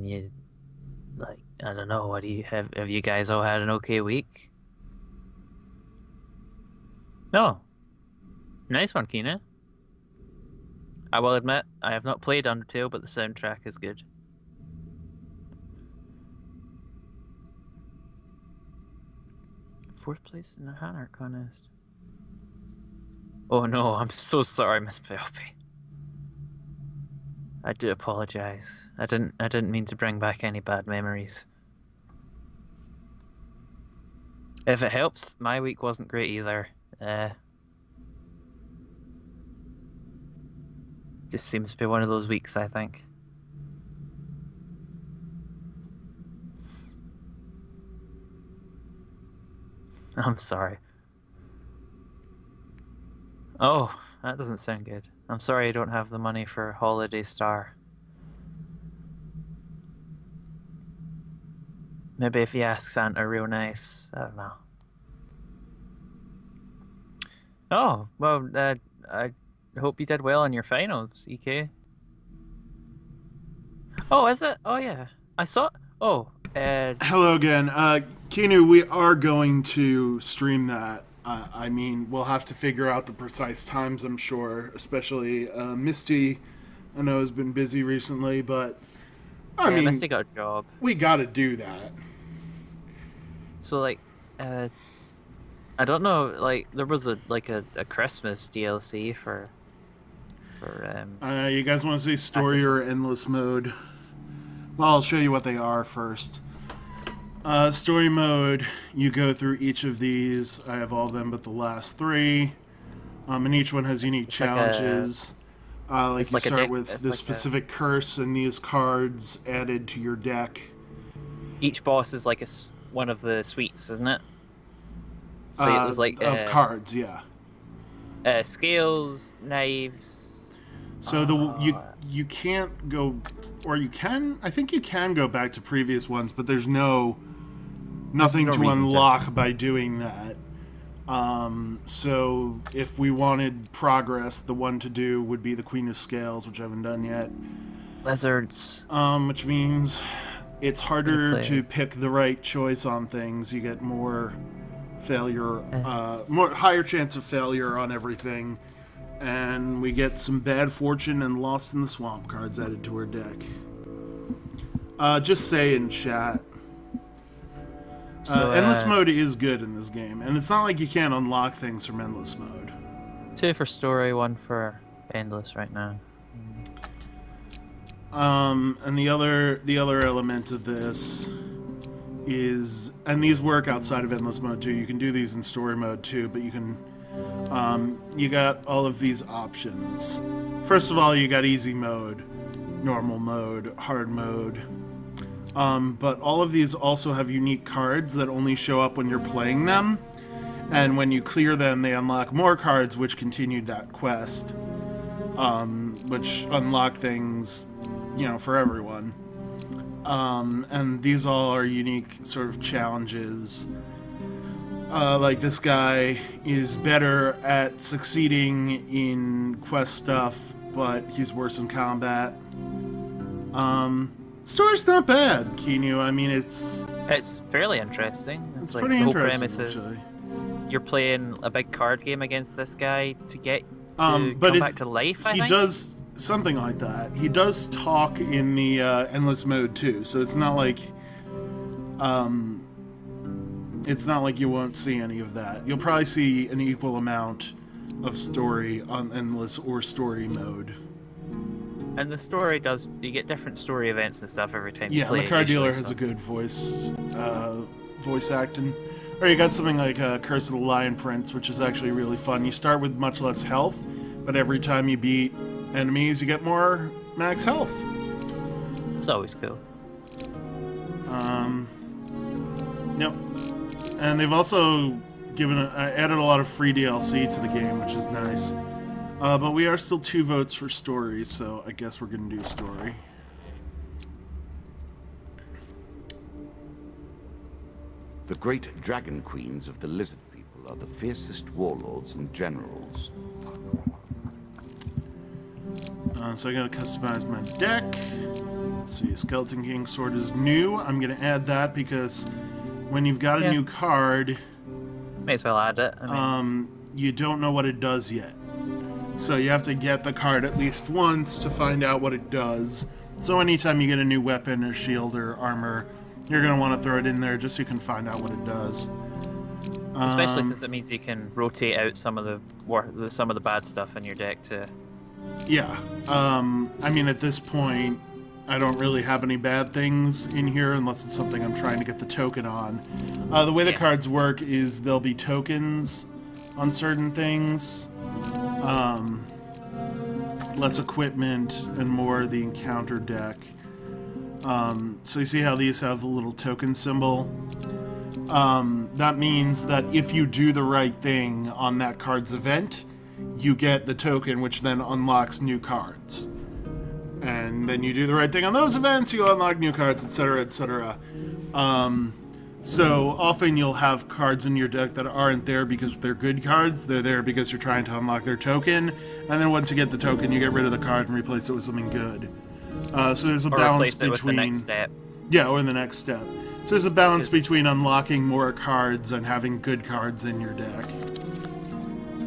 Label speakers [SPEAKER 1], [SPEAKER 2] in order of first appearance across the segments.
[SPEAKER 1] you like I don't know. What do you have? Have you guys all had an okay week? No, nice one, Kina. I will admit I have not played Undertale, but the soundtrack is good. Fourth place in the Hanar contest. Oh no, I'm so sorry, Miss Penelope. I do apologize. I didn't mean to bring back any bad memories. If it helps, my week wasn't great either. Just seems to be one of those weeks, I think. I'm sorry. Oh, that doesn't sound good. I'm sorry I don't have the money for Holiday Star. Maybe if you ask Santa real nice. I don't know. Oh, well, I hope you did well in your finals, EK. Oh, is it? Oh, yeah. I saw. Oh,
[SPEAKER 2] Hello again. Kinu, we are going to stream that. I mean, we'll have to figure out the precise times, I'm sure. Especially Misty, I know, has been busy recently, but I
[SPEAKER 1] yeah,
[SPEAKER 2] mean,
[SPEAKER 1] Misty got a job.
[SPEAKER 2] we got to do that.
[SPEAKER 1] So, like, I don't know, like, there was a Christmas DLC for
[SPEAKER 2] You guys want to say story
[SPEAKER 1] Active.
[SPEAKER 2] or endless mode? Well, I'll show you what they are first. Story mode, you go through each of these. I have all of them but the last three. And each one has unique
[SPEAKER 1] It's like a
[SPEAKER 2] challenges. Like
[SPEAKER 1] it's
[SPEAKER 2] you
[SPEAKER 1] like a
[SPEAKER 2] start
[SPEAKER 1] deck.
[SPEAKER 2] with
[SPEAKER 1] It's
[SPEAKER 2] the
[SPEAKER 1] like a
[SPEAKER 2] specific curse and these cards added to your deck.
[SPEAKER 1] Each boss is like one of the suites, isn't it? So it was like
[SPEAKER 2] Of cards, yeah.
[SPEAKER 1] scales, knives.
[SPEAKER 2] So the
[SPEAKER 1] Uh,
[SPEAKER 2] you can't go, or you can. I think you can go back to previous ones, but there's nothing
[SPEAKER 1] no
[SPEAKER 2] to
[SPEAKER 1] reason to.
[SPEAKER 2] unlock by doing that. So if we wanted progress, the one to do would be the Queen of Scales, which I haven't done yet.
[SPEAKER 1] Lizards.
[SPEAKER 2] Which means it's
[SPEAKER 1] Gonna
[SPEAKER 2] harder
[SPEAKER 1] play.
[SPEAKER 2] to pick the right choice on things. You get more failure,
[SPEAKER 1] Uh,
[SPEAKER 2] more higher chance of failure on everything, and we get some bad fortune and Lost in the Swamp cards added to our deck. Just say in chat.
[SPEAKER 1] so
[SPEAKER 2] Endless mode is good in this game, and it's not like you can't unlock things from endless mode.
[SPEAKER 1] two for story, one for endless right now.
[SPEAKER 2] And the other element of this is, and these work outside of endless mode too. You can do these in story mode too, but you got all of these options. First of all, you got easy mode, normal mode, hard mode. But all of these also have unique cards that only show up when you're playing them, and when you clear them, they unlock more cards, which continued that quest, which unlock things, for everyone. And these all are unique sort of challenges. Like this guy is better at succeeding in quest stuff, but he's worse in combat. Story's not bad, Kinu. I mean, it's
[SPEAKER 1] Fairly interesting.
[SPEAKER 2] it's
[SPEAKER 1] It's like
[SPEAKER 2] pretty
[SPEAKER 1] the whole
[SPEAKER 2] interesting
[SPEAKER 1] premise is
[SPEAKER 2] actually.
[SPEAKER 1] you're playing a big card game against this guy to get to
[SPEAKER 2] But
[SPEAKER 1] come back to life, I
[SPEAKER 2] he
[SPEAKER 1] think.
[SPEAKER 2] does something like that. He does talk in the endless mode too, so um, it's not like you won't see any of that. You'll probably see an equal amount of story on endless or story mode.
[SPEAKER 1] And the story does, you get different story events and stuff every time you
[SPEAKER 2] Yeah, and
[SPEAKER 1] play
[SPEAKER 2] the
[SPEAKER 1] it
[SPEAKER 2] card
[SPEAKER 1] usually,
[SPEAKER 2] dealer has
[SPEAKER 1] so.
[SPEAKER 2] a good voice acting. Or you got something like Curse of the Lion Prince, which is actually really fun. You start with much less health, but every time you beat enemies, you get more max health.
[SPEAKER 1] It's always cool.
[SPEAKER 2] Yep. And they've also added a lot of free DLC to the game, which is nice. But we are still 2 votes for story, so I guess we're gonna do story.
[SPEAKER 3] The great dragon queens of the lizard people are the fiercest warlords and generals.
[SPEAKER 2] So I gotta customize my deck. Let's see, Skeleton King sword is new. I'm going to add that because when you've got a
[SPEAKER 1] Yeah.
[SPEAKER 2] new card,
[SPEAKER 1] May as well add it. I mean,
[SPEAKER 2] you don't know what it does yet. So you have to get the card at least once to find out what it does. So anytime you get a new weapon or shield or armor, you're going to want to throw it in there just so you can find out what it does.
[SPEAKER 1] especially since it means you can rotate out some of the bad stuff in your deck too.
[SPEAKER 2] Yeah. I mean, at this point, I don't really have any bad things in here unless it's something I'm trying to get the token on. The way the
[SPEAKER 1] Yeah.
[SPEAKER 2] cards work is there'll be tokens on certain things. Less equipment and more the encounter deck. So you see how these have a little token symbol? That means that if you do the right thing on that card's event, you get the token, which then unlocks new cards. And then you do the right thing on those events, you unlock new cards, etc., etc. So often you'll have cards in your deck that aren't there because they're good cards. They're there because you're trying to unlock their token. And then once you get the token, you get rid of the card and replace it with something good. So there's a
[SPEAKER 1] Or
[SPEAKER 2] balance
[SPEAKER 1] replace it
[SPEAKER 2] between...
[SPEAKER 1] with the next step.
[SPEAKER 2] Yeah, or the next step. So there's a balance
[SPEAKER 1] Is-
[SPEAKER 2] between unlocking more cards and having good cards in your deck.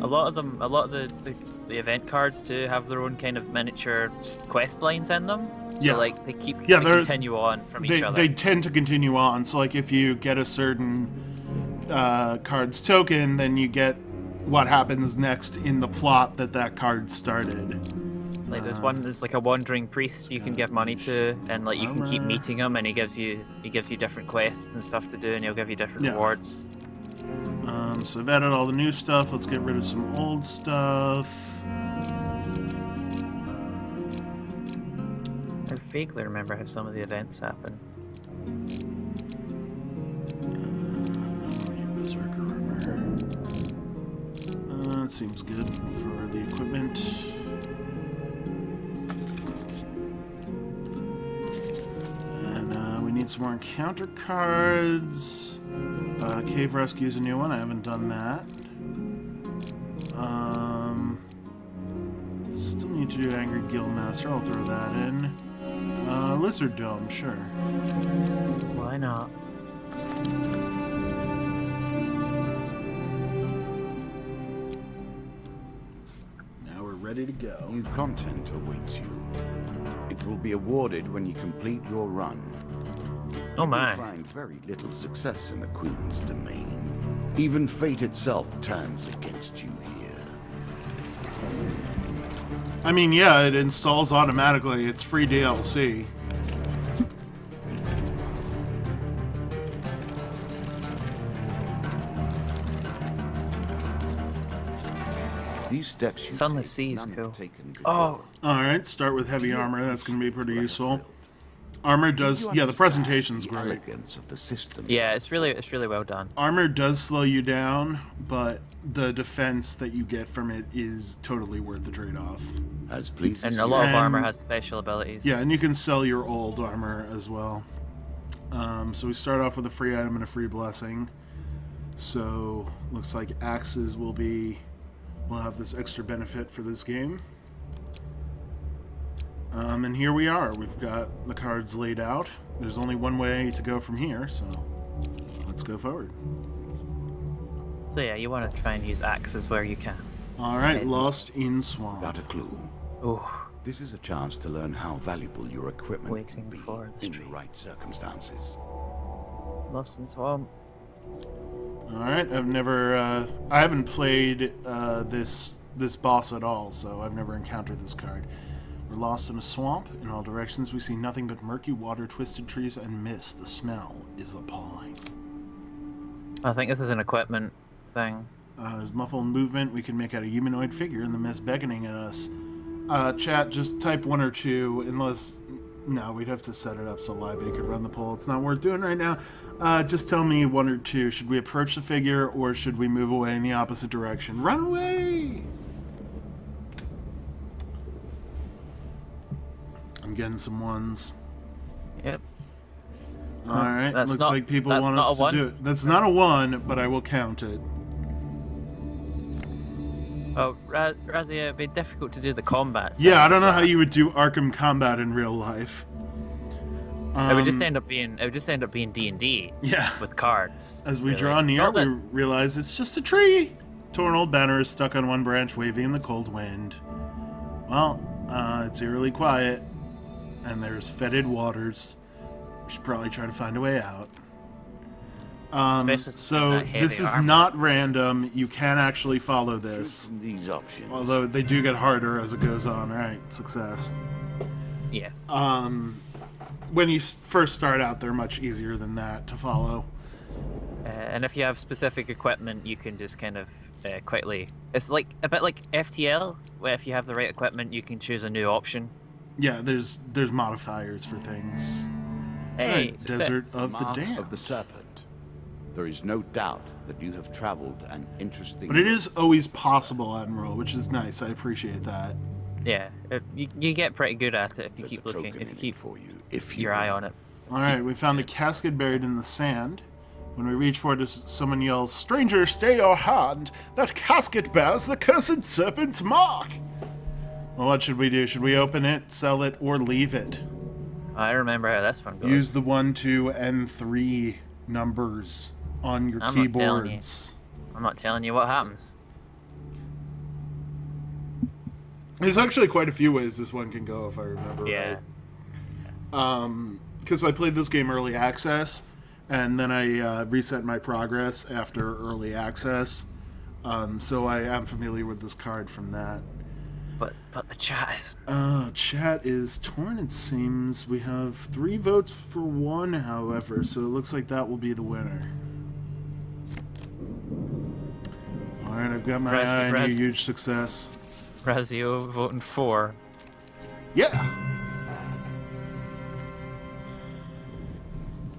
[SPEAKER 1] A lot of the event cards too have their own kind of miniature quest lines in them. So
[SPEAKER 2] Yeah.
[SPEAKER 1] like they
[SPEAKER 2] Yeah,
[SPEAKER 1] they
[SPEAKER 2] they're-
[SPEAKER 1] continue on from each other.
[SPEAKER 2] They tend to continue on. So like if you get a certain card's token, then you get what happens next in the plot that card started.
[SPEAKER 1] Like there's like a wandering priest you can give money to, and like you can keep
[SPEAKER 2] Armor.
[SPEAKER 1] meeting him, and he gives you different quests and stuff to do, and he'll give you different
[SPEAKER 2] Yeah.
[SPEAKER 1] rewards.
[SPEAKER 2] So I've added all the new stuff. Let's get rid of some old stuff.
[SPEAKER 1] I vaguely remember how some of the events happen.
[SPEAKER 2] Berserker armor. That seems good for the equipment. And we need some more encounter cards. Cave Rescue's a new one. I haven't done that. Still need to do Angry Guildmaster. I'll throw that in. Lizard Dome, sure.
[SPEAKER 1] Why not?
[SPEAKER 2] Now we're ready to go.
[SPEAKER 3] New content awaits you. It will be awarded when you complete your run.
[SPEAKER 1] Oh my.
[SPEAKER 3] You'll find very little success in the Queen's domain. Even fate itself turns against you here.
[SPEAKER 2] I mean, yeah, it installs automatically. It's free DLC.
[SPEAKER 3] These steps you
[SPEAKER 1] Sunless
[SPEAKER 3] take,
[SPEAKER 1] Sea is
[SPEAKER 3] none
[SPEAKER 1] cool.
[SPEAKER 3] have taken before.
[SPEAKER 1] Oh,
[SPEAKER 2] Alright, start with heavy armor. That's going to be pretty useful. Armor does... Yeah, the presentation's
[SPEAKER 3] the
[SPEAKER 2] great.
[SPEAKER 3] elegance of the system.
[SPEAKER 1] yeah, it's really well done.
[SPEAKER 2] Armor does slow you down, but the defense that you get from it is totally worth the trade-off.
[SPEAKER 3] As pleased
[SPEAKER 1] And
[SPEAKER 3] as
[SPEAKER 1] a
[SPEAKER 3] you
[SPEAKER 1] lot of
[SPEAKER 2] And-
[SPEAKER 1] armor has special abilities.
[SPEAKER 2] Yeah, and you can sell your old armor as well. So we start off with a free item and a free blessing. So, looks like axes will have this extra benefit for this game. And here we are. We've got the cards laid out. There's only one way to go from here, so let's go forward.
[SPEAKER 1] So yeah, you want to try and use axes where you can.
[SPEAKER 2] Alright,
[SPEAKER 1] Okay.
[SPEAKER 2] Lost in Swamp.
[SPEAKER 3] without a clue.
[SPEAKER 1] Oh,
[SPEAKER 3] This is a chance to learn how valuable your equipment
[SPEAKER 1] Waiting
[SPEAKER 3] can be
[SPEAKER 1] for the
[SPEAKER 3] in the
[SPEAKER 1] stream.
[SPEAKER 3] right circumstances.
[SPEAKER 1] Lost in Swamp.
[SPEAKER 2] Alright, I haven't played this boss at all, so I've never encountered this card. We're lost in a swamp. In all directions we see nothing but murky water, twisted trees, and mist. The smell is appalling.
[SPEAKER 1] I think this is an equipment thing.
[SPEAKER 2] There's muffled movement. We can make out a humanoid figure in the mist beckoning at us. Chat, just type 1 or 2, unless... No, we'd have to set it up so Libay could run the poll. It's not worth doing right now. Just tell me 1 or 2. Should we approach the figure, or should we move away in the opposite direction? Run away! I'm getting some ones.
[SPEAKER 1] Yep.
[SPEAKER 2] Alright,
[SPEAKER 1] That's
[SPEAKER 2] looks
[SPEAKER 1] not-
[SPEAKER 2] like people
[SPEAKER 1] that's
[SPEAKER 2] want
[SPEAKER 1] not
[SPEAKER 2] us
[SPEAKER 1] a
[SPEAKER 2] to do
[SPEAKER 1] one?
[SPEAKER 2] it. That's not a 1, but I will count it.
[SPEAKER 1] Oh, Razia, it'd be difficult to do the combat.
[SPEAKER 2] Yeah,
[SPEAKER 1] side
[SPEAKER 2] I don't know
[SPEAKER 1] of
[SPEAKER 2] how
[SPEAKER 1] that.
[SPEAKER 2] you would do Arkham Combat in real life.
[SPEAKER 1] It would just end up being D&D
[SPEAKER 2] Yeah.
[SPEAKER 1] with cards.
[SPEAKER 2] As we
[SPEAKER 1] really.
[SPEAKER 2] draw near,
[SPEAKER 1] Not
[SPEAKER 2] we
[SPEAKER 1] that-
[SPEAKER 2] realize it's just a tree. Torn old banner is stuck on one branch, waving in the cold wind. Well, it's eerily quiet, and there's fetid waters. We should probably try to find a way out.
[SPEAKER 1] Especially
[SPEAKER 2] So
[SPEAKER 1] that heavy
[SPEAKER 2] this is
[SPEAKER 1] armor.
[SPEAKER 2] not random. You can actually follow
[SPEAKER 3] Choose
[SPEAKER 2] this,
[SPEAKER 3] from these options.
[SPEAKER 2] although they do get harder as it goes on. All right, success.
[SPEAKER 1] Yes.
[SPEAKER 2] When you first start out, they're much easier than that to follow.
[SPEAKER 1] And if you have specific equipment, you can just kind of quickly. It's like a bit like FTL, where if you have the right equipment, you can choose a new option.
[SPEAKER 2] Yeah, there's modifiers for things.
[SPEAKER 1] Hey,
[SPEAKER 2] Alright,
[SPEAKER 1] success.
[SPEAKER 2] Desert of the
[SPEAKER 3] Mark
[SPEAKER 2] Damned.
[SPEAKER 3] of the Serpent. There is no doubt that you have traveled an interesting.
[SPEAKER 2] But it is always possible, Admiral, which is nice. I appreciate that.
[SPEAKER 1] Yeah, you get pretty good at it if you
[SPEAKER 3] There's
[SPEAKER 1] keep
[SPEAKER 3] a
[SPEAKER 1] looking,
[SPEAKER 3] token
[SPEAKER 1] if you
[SPEAKER 3] in it
[SPEAKER 1] keep
[SPEAKER 3] for you, if you
[SPEAKER 1] your eye
[SPEAKER 3] will.
[SPEAKER 1] on it.
[SPEAKER 2] All right, we found a casket buried in the sand. When we reach for it, someone yells, "Stranger, stay your hand! That casket bears the cursed serpent's mark!" Well, what should we do? Should we open it, sell it, or leave it?
[SPEAKER 1] I remember how this one goes.
[SPEAKER 2] Use the 1, 2, and 3 numbers on your
[SPEAKER 1] I'm not telling you.
[SPEAKER 2] keyboards.
[SPEAKER 1] I'm not telling you what happens.
[SPEAKER 2] There's actually quite a few ways this one can go, if I remember
[SPEAKER 1] Yeah.
[SPEAKER 2] right. Because I played this game early access, and then I reset my progress after early access. So I am familiar with this card from that.
[SPEAKER 1] But the chat is.
[SPEAKER 2] Chat is torn, it seems. We have 3 votes for 1, however, so it looks like that will be the winner. Alright, I've got my eye on you, huge success.
[SPEAKER 1] Razio voting for.
[SPEAKER 2] Yeah!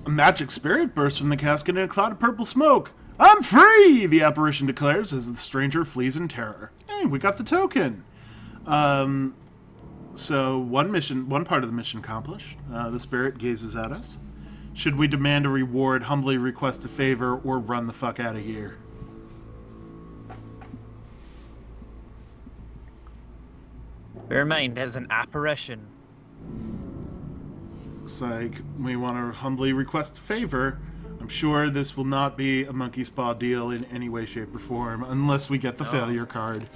[SPEAKER 2] A magic spirit bursts from the casket in a cloud of purple smoke. "I'm free!" the apparition declares as the stranger flees in terror. Hey, we got the token! So one part of the mission accomplished. The spirit gazes at us. Should we demand a reward, humbly request a favor, or run the fuck out of here?
[SPEAKER 1] Bear in mind, it's an apparition.
[SPEAKER 2] Looks like we want to humbly request a favor. I'm sure this will not be a monkey's paw deal in any way, shape, or form, unless we get the failure card.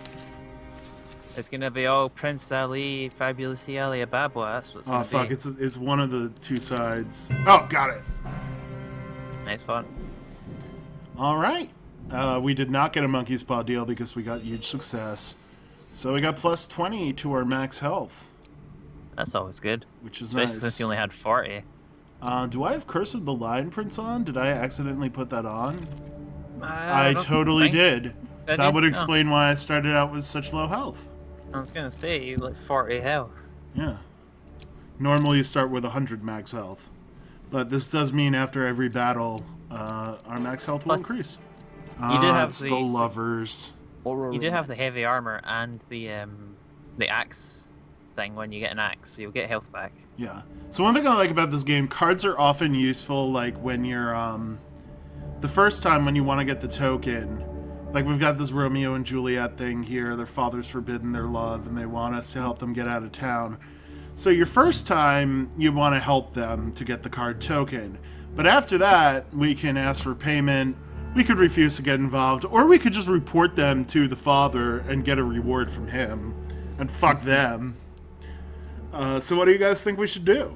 [SPEAKER 1] It's gonna be all Prince Ali, Fabulous Ali Ababwa. That's what's
[SPEAKER 2] Oh
[SPEAKER 1] gonna
[SPEAKER 2] fuck!
[SPEAKER 1] be.
[SPEAKER 2] It's one of the 2 sides. Oh, got it.
[SPEAKER 1] Nice one.
[SPEAKER 2] All right. We did not get a monkey's paw deal because we got huge success. So we got plus 20 to our max health,
[SPEAKER 1] That's always good.
[SPEAKER 2] which is
[SPEAKER 1] Especially
[SPEAKER 2] nice.
[SPEAKER 1] since you only had 40.
[SPEAKER 2] Do I have Curse of the Lion Prince on? Did I accidentally put that on?
[SPEAKER 1] I
[SPEAKER 2] I totally did.
[SPEAKER 1] Did
[SPEAKER 2] That
[SPEAKER 1] you?
[SPEAKER 2] would
[SPEAKER 1] Oh.
[SPEAKER 2] explain why I started out with such low health.
[SPEAKER 1] I was gonna say, you like 40 health.
[SPEAKER 2] Yeah. Normally you start with 100 max health. But this does mean after every battle, our max health will
[SPEAKER 1] Plus,
[SPEAKER 2] increase.
[SPEAKER 1] you do have
[SPEAKER 2] it's
[SPEAKER 1] the-
[SPEAKER 2] the lovers.
[SPEAKER 3] Or
[SPEAKER 1] You do have the heavy armor and the axe thing when you get an axe, so you'll get health back.
[SPEAKER 2] Yeah. So one thing I like about this game, cards are often useful, like when you're, the first time when you want to get the token, like we've got this Romeo and Juliet thing here, their father's forbidden their love, and they want us to help them get out of town. So your first time, you want to help them to get the card token. But after that, we can ask for payment, we could refuse to get involved, or we could just report them to the father and get a reward from him, and fuck them. So what do you guys think we should do?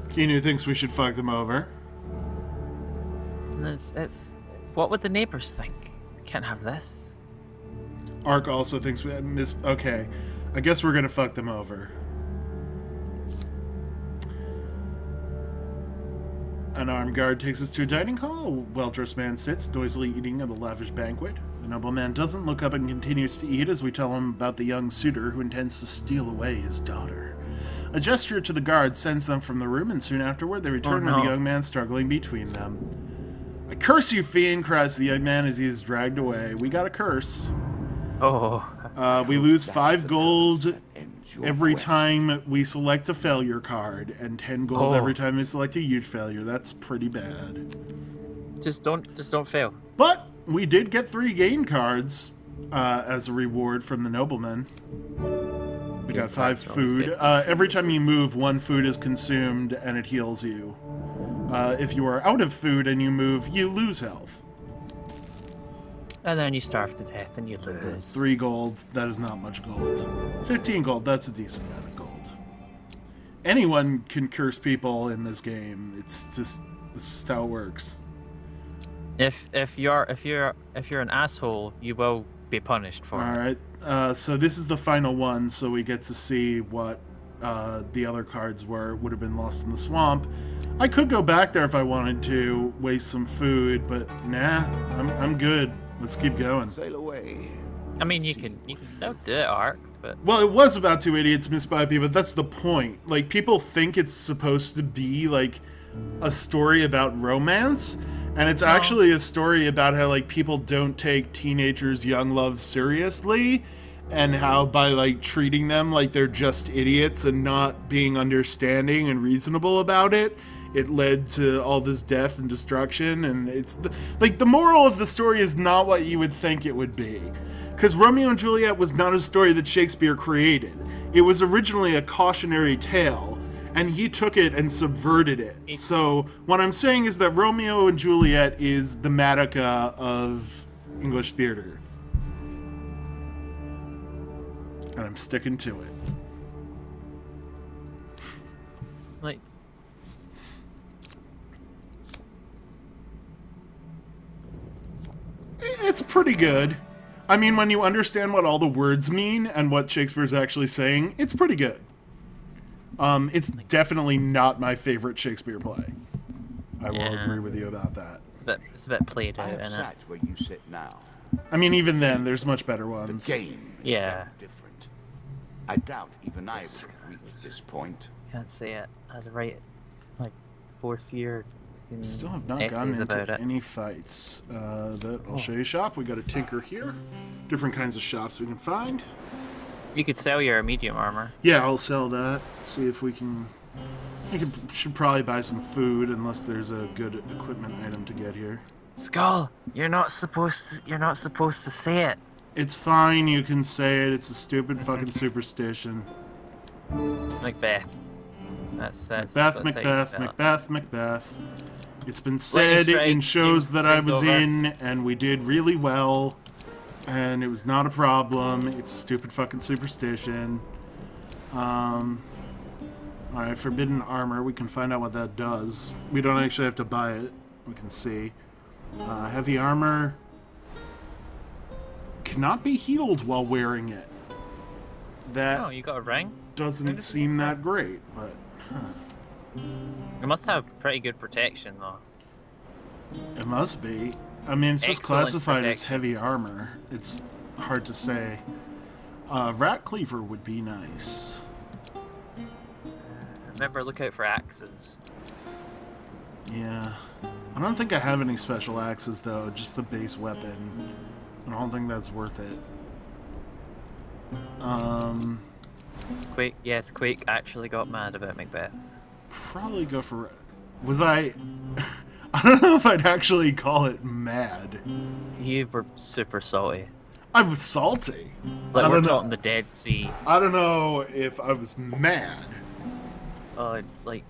[SPEAKER 2] Keanu thinks we should fuck them over.
[SPEAKER 1] And it's what would the neighbors think? We can't have this.
[SPEAKER 2] Ark also thinks we miss. Okay, I guess we're gonna fuck them over. An armed guard takes us to a dining hall. A well-dressed man sits, noisily eating at a lavish banquet. The nobleman doesn't look up and continues to eat as we tell him about the young suitor who intends to steal away his daughter. A gesture to the guard sends them from the room, and soon afterward they return with
[SPEAKER 1] no.
[SPEAKER 2] the young man struggling between them. "I curse you, fiend!" cries the young man as he is dragged away. We got a curse.
[SPEAKER 1] Oh,
[SPEAKER 2] We lose 5 gold
[SPEAKER 3] that ends your
[SPEAKER 2] every
[SPEAKER 3] quest.
[SPEAKER 2] time we select a failure card, and 10 gold
[SPEAKER 1] Oh.
[SPEAKER 2] every time we select a huge failure. That's pretty bad.
[SPEAKER 1] just don't fail.
[SPEAKER 2] But we did get 3 gain cards, as a reward from the nobleman. We got 5
[SPEAKER 1] that's always
[SPEAKER 2] food.
[SPEAKER 1] good.
[SPEAKER 2] Every time you move, 1 food is consumed and it heals you. If you are out of food and you move, you lose health.
[SPEAKER 1] And then you starve to death and you lose.
[SPEAKER 2] 3 gold, that is not much gold. 15 gold, that's a decent amount of gold. Anyone can curse people in this game. It's just how it works.
[SPEAKER 1] If you're an asshole, you will be punished for
[SPEAKER 2] All
[SPEAKER 1] it.
[SPEAKER 2] right. So this is the final one, so we get to see what the other cards would have been lost in the swamp. I could go back there if I wanted to waste some food, but nah, I'm good. Let's keep going.
[SPEAKER 3] Sail away.
[SPEAKER 1] I mean, you can still do it, Ark, but
[SPEAKER 2] Well, it was about 2 idiots missed by people, but that's the point. Like, people think it's supposed to be like a story about romance, and it's actually a story about how like people don't take teenagers' young love seriously, and how by like treating them like they're just idiots and not being understanding and reasonable about it, it led to all this death and destruction. And it's like the moral of the story is not what you would think it would be, because Romeo and Juliet was not a story that Shakespeare created. It was originally a cautionary tale, and he took it and subverted it. So what I'm saying is that Romeo and Juliet is the Madoka of English theater. And I'm sticking to it.
[SPEAKER 1] like
[SPEAKER 2] It's pretty good. I mean, when you understand what all the words mean and what Shakespeare's actually saying, it's pretty good. It's definitely not my favorite Shakespeare play. I will
[SPEAKER 1] Yeah.
[SPEAKER 2] agree with you about that.
[SPEAKER 1] it's a bit played
[SPEAKER 3] I
[SPEAKER 1] out,
[SPEAKER 3] have
[SPEAKER 1] isn't it?
[SPEAKER 3] sat where you sit now.
[SPEAKER 2] I mean, even then, there's much better
[SPEAKER 3] The
[SPEAKER 2] ones.
[SPEAKER 3] game is
[SPEAKER 1] Yeah.
[SPEAKER 3] very different. I doubt even I
[SPEAKER 1] It's
[SPEAKER 3] would have reached this point.
[SPEAKER 1] Can't say it. I had to write like 4th year fucking
[SPEAKER 2] Still have not
[SPEAKER 1] essays
[SPEAKER 2] gotten
[SPEAKER 1] about
[SPEAKER 2] into
[SPEAKER 1] it.
[SPEAKER 2] any fights. I'll show you a shop. We got a tinker here. Different kinds of shops we can find.
[SPEAKER 1] You could sell your medium armor.
[SPEAKER 2] Yeah, I'll sell that. See if we can. Should probably buy some food, unless there's a good equipment item to get here.
[SPEAKER 1] Skull, you're not supposed to say it.
[SPEAKER 2] It's fine. You can say it. It's a stupid fucking superstition.
[SPEAKER 1] Macbeth. That's
[SPEAKER 2] Macbeth,
[SPEAKER 1] how you
[SPEAKER 2] Macbeth,
[SPEAKER 1] spell it.
[SPEAKER 2] Macbeth, Macbeth. It's been said in shows that I was in, and we did really well, and it was not a problem. It's a stupid fucking superstition. Alright, forbidden armor. We can find out what that does. We don't actually have to buy it. We can see. Heavy armor cannot be healed while wearing it. That
[SPEAKER 1] Oh, you got a ring?
[SPEAKER 2] doesn't seem that great, but
[SPEAKER 1] It must have pretty good protection though.
[SPEAKER 2] it must be. I mean, it's just
[SPEAKER 1] Excellent
[SPEAKER 2] classified as
[SPEAKER 1] protection.
[SPEAKER 2] heavy armor. It's hard to say. Rat cleaver would be nice.
[SPEAKER 1] Remember, look out for axes.
[SPEAKER 2] Yeah. I don't think I have any special axes, though. Just the base weapon. I don't think that's worth it.
[SPEAKER 1] Quake actually got mad about Macbeth.
[SPEAKER 2] Probably go for... Was I... I don't know if I'd actually call it mad.
[SPEAKER 1] You were super salty.
[SPEAKER 2] I was salty.
[SPEAKER 1] Like
[SPEAKER 2] I
[SPEAKER 1] we're
[SPEAKER 2] don't know.
[SPEAKER 1] talking the Dead Sea.
[SPEAKER 2] I don't know if I was mad.
[SPEAKER 1] Like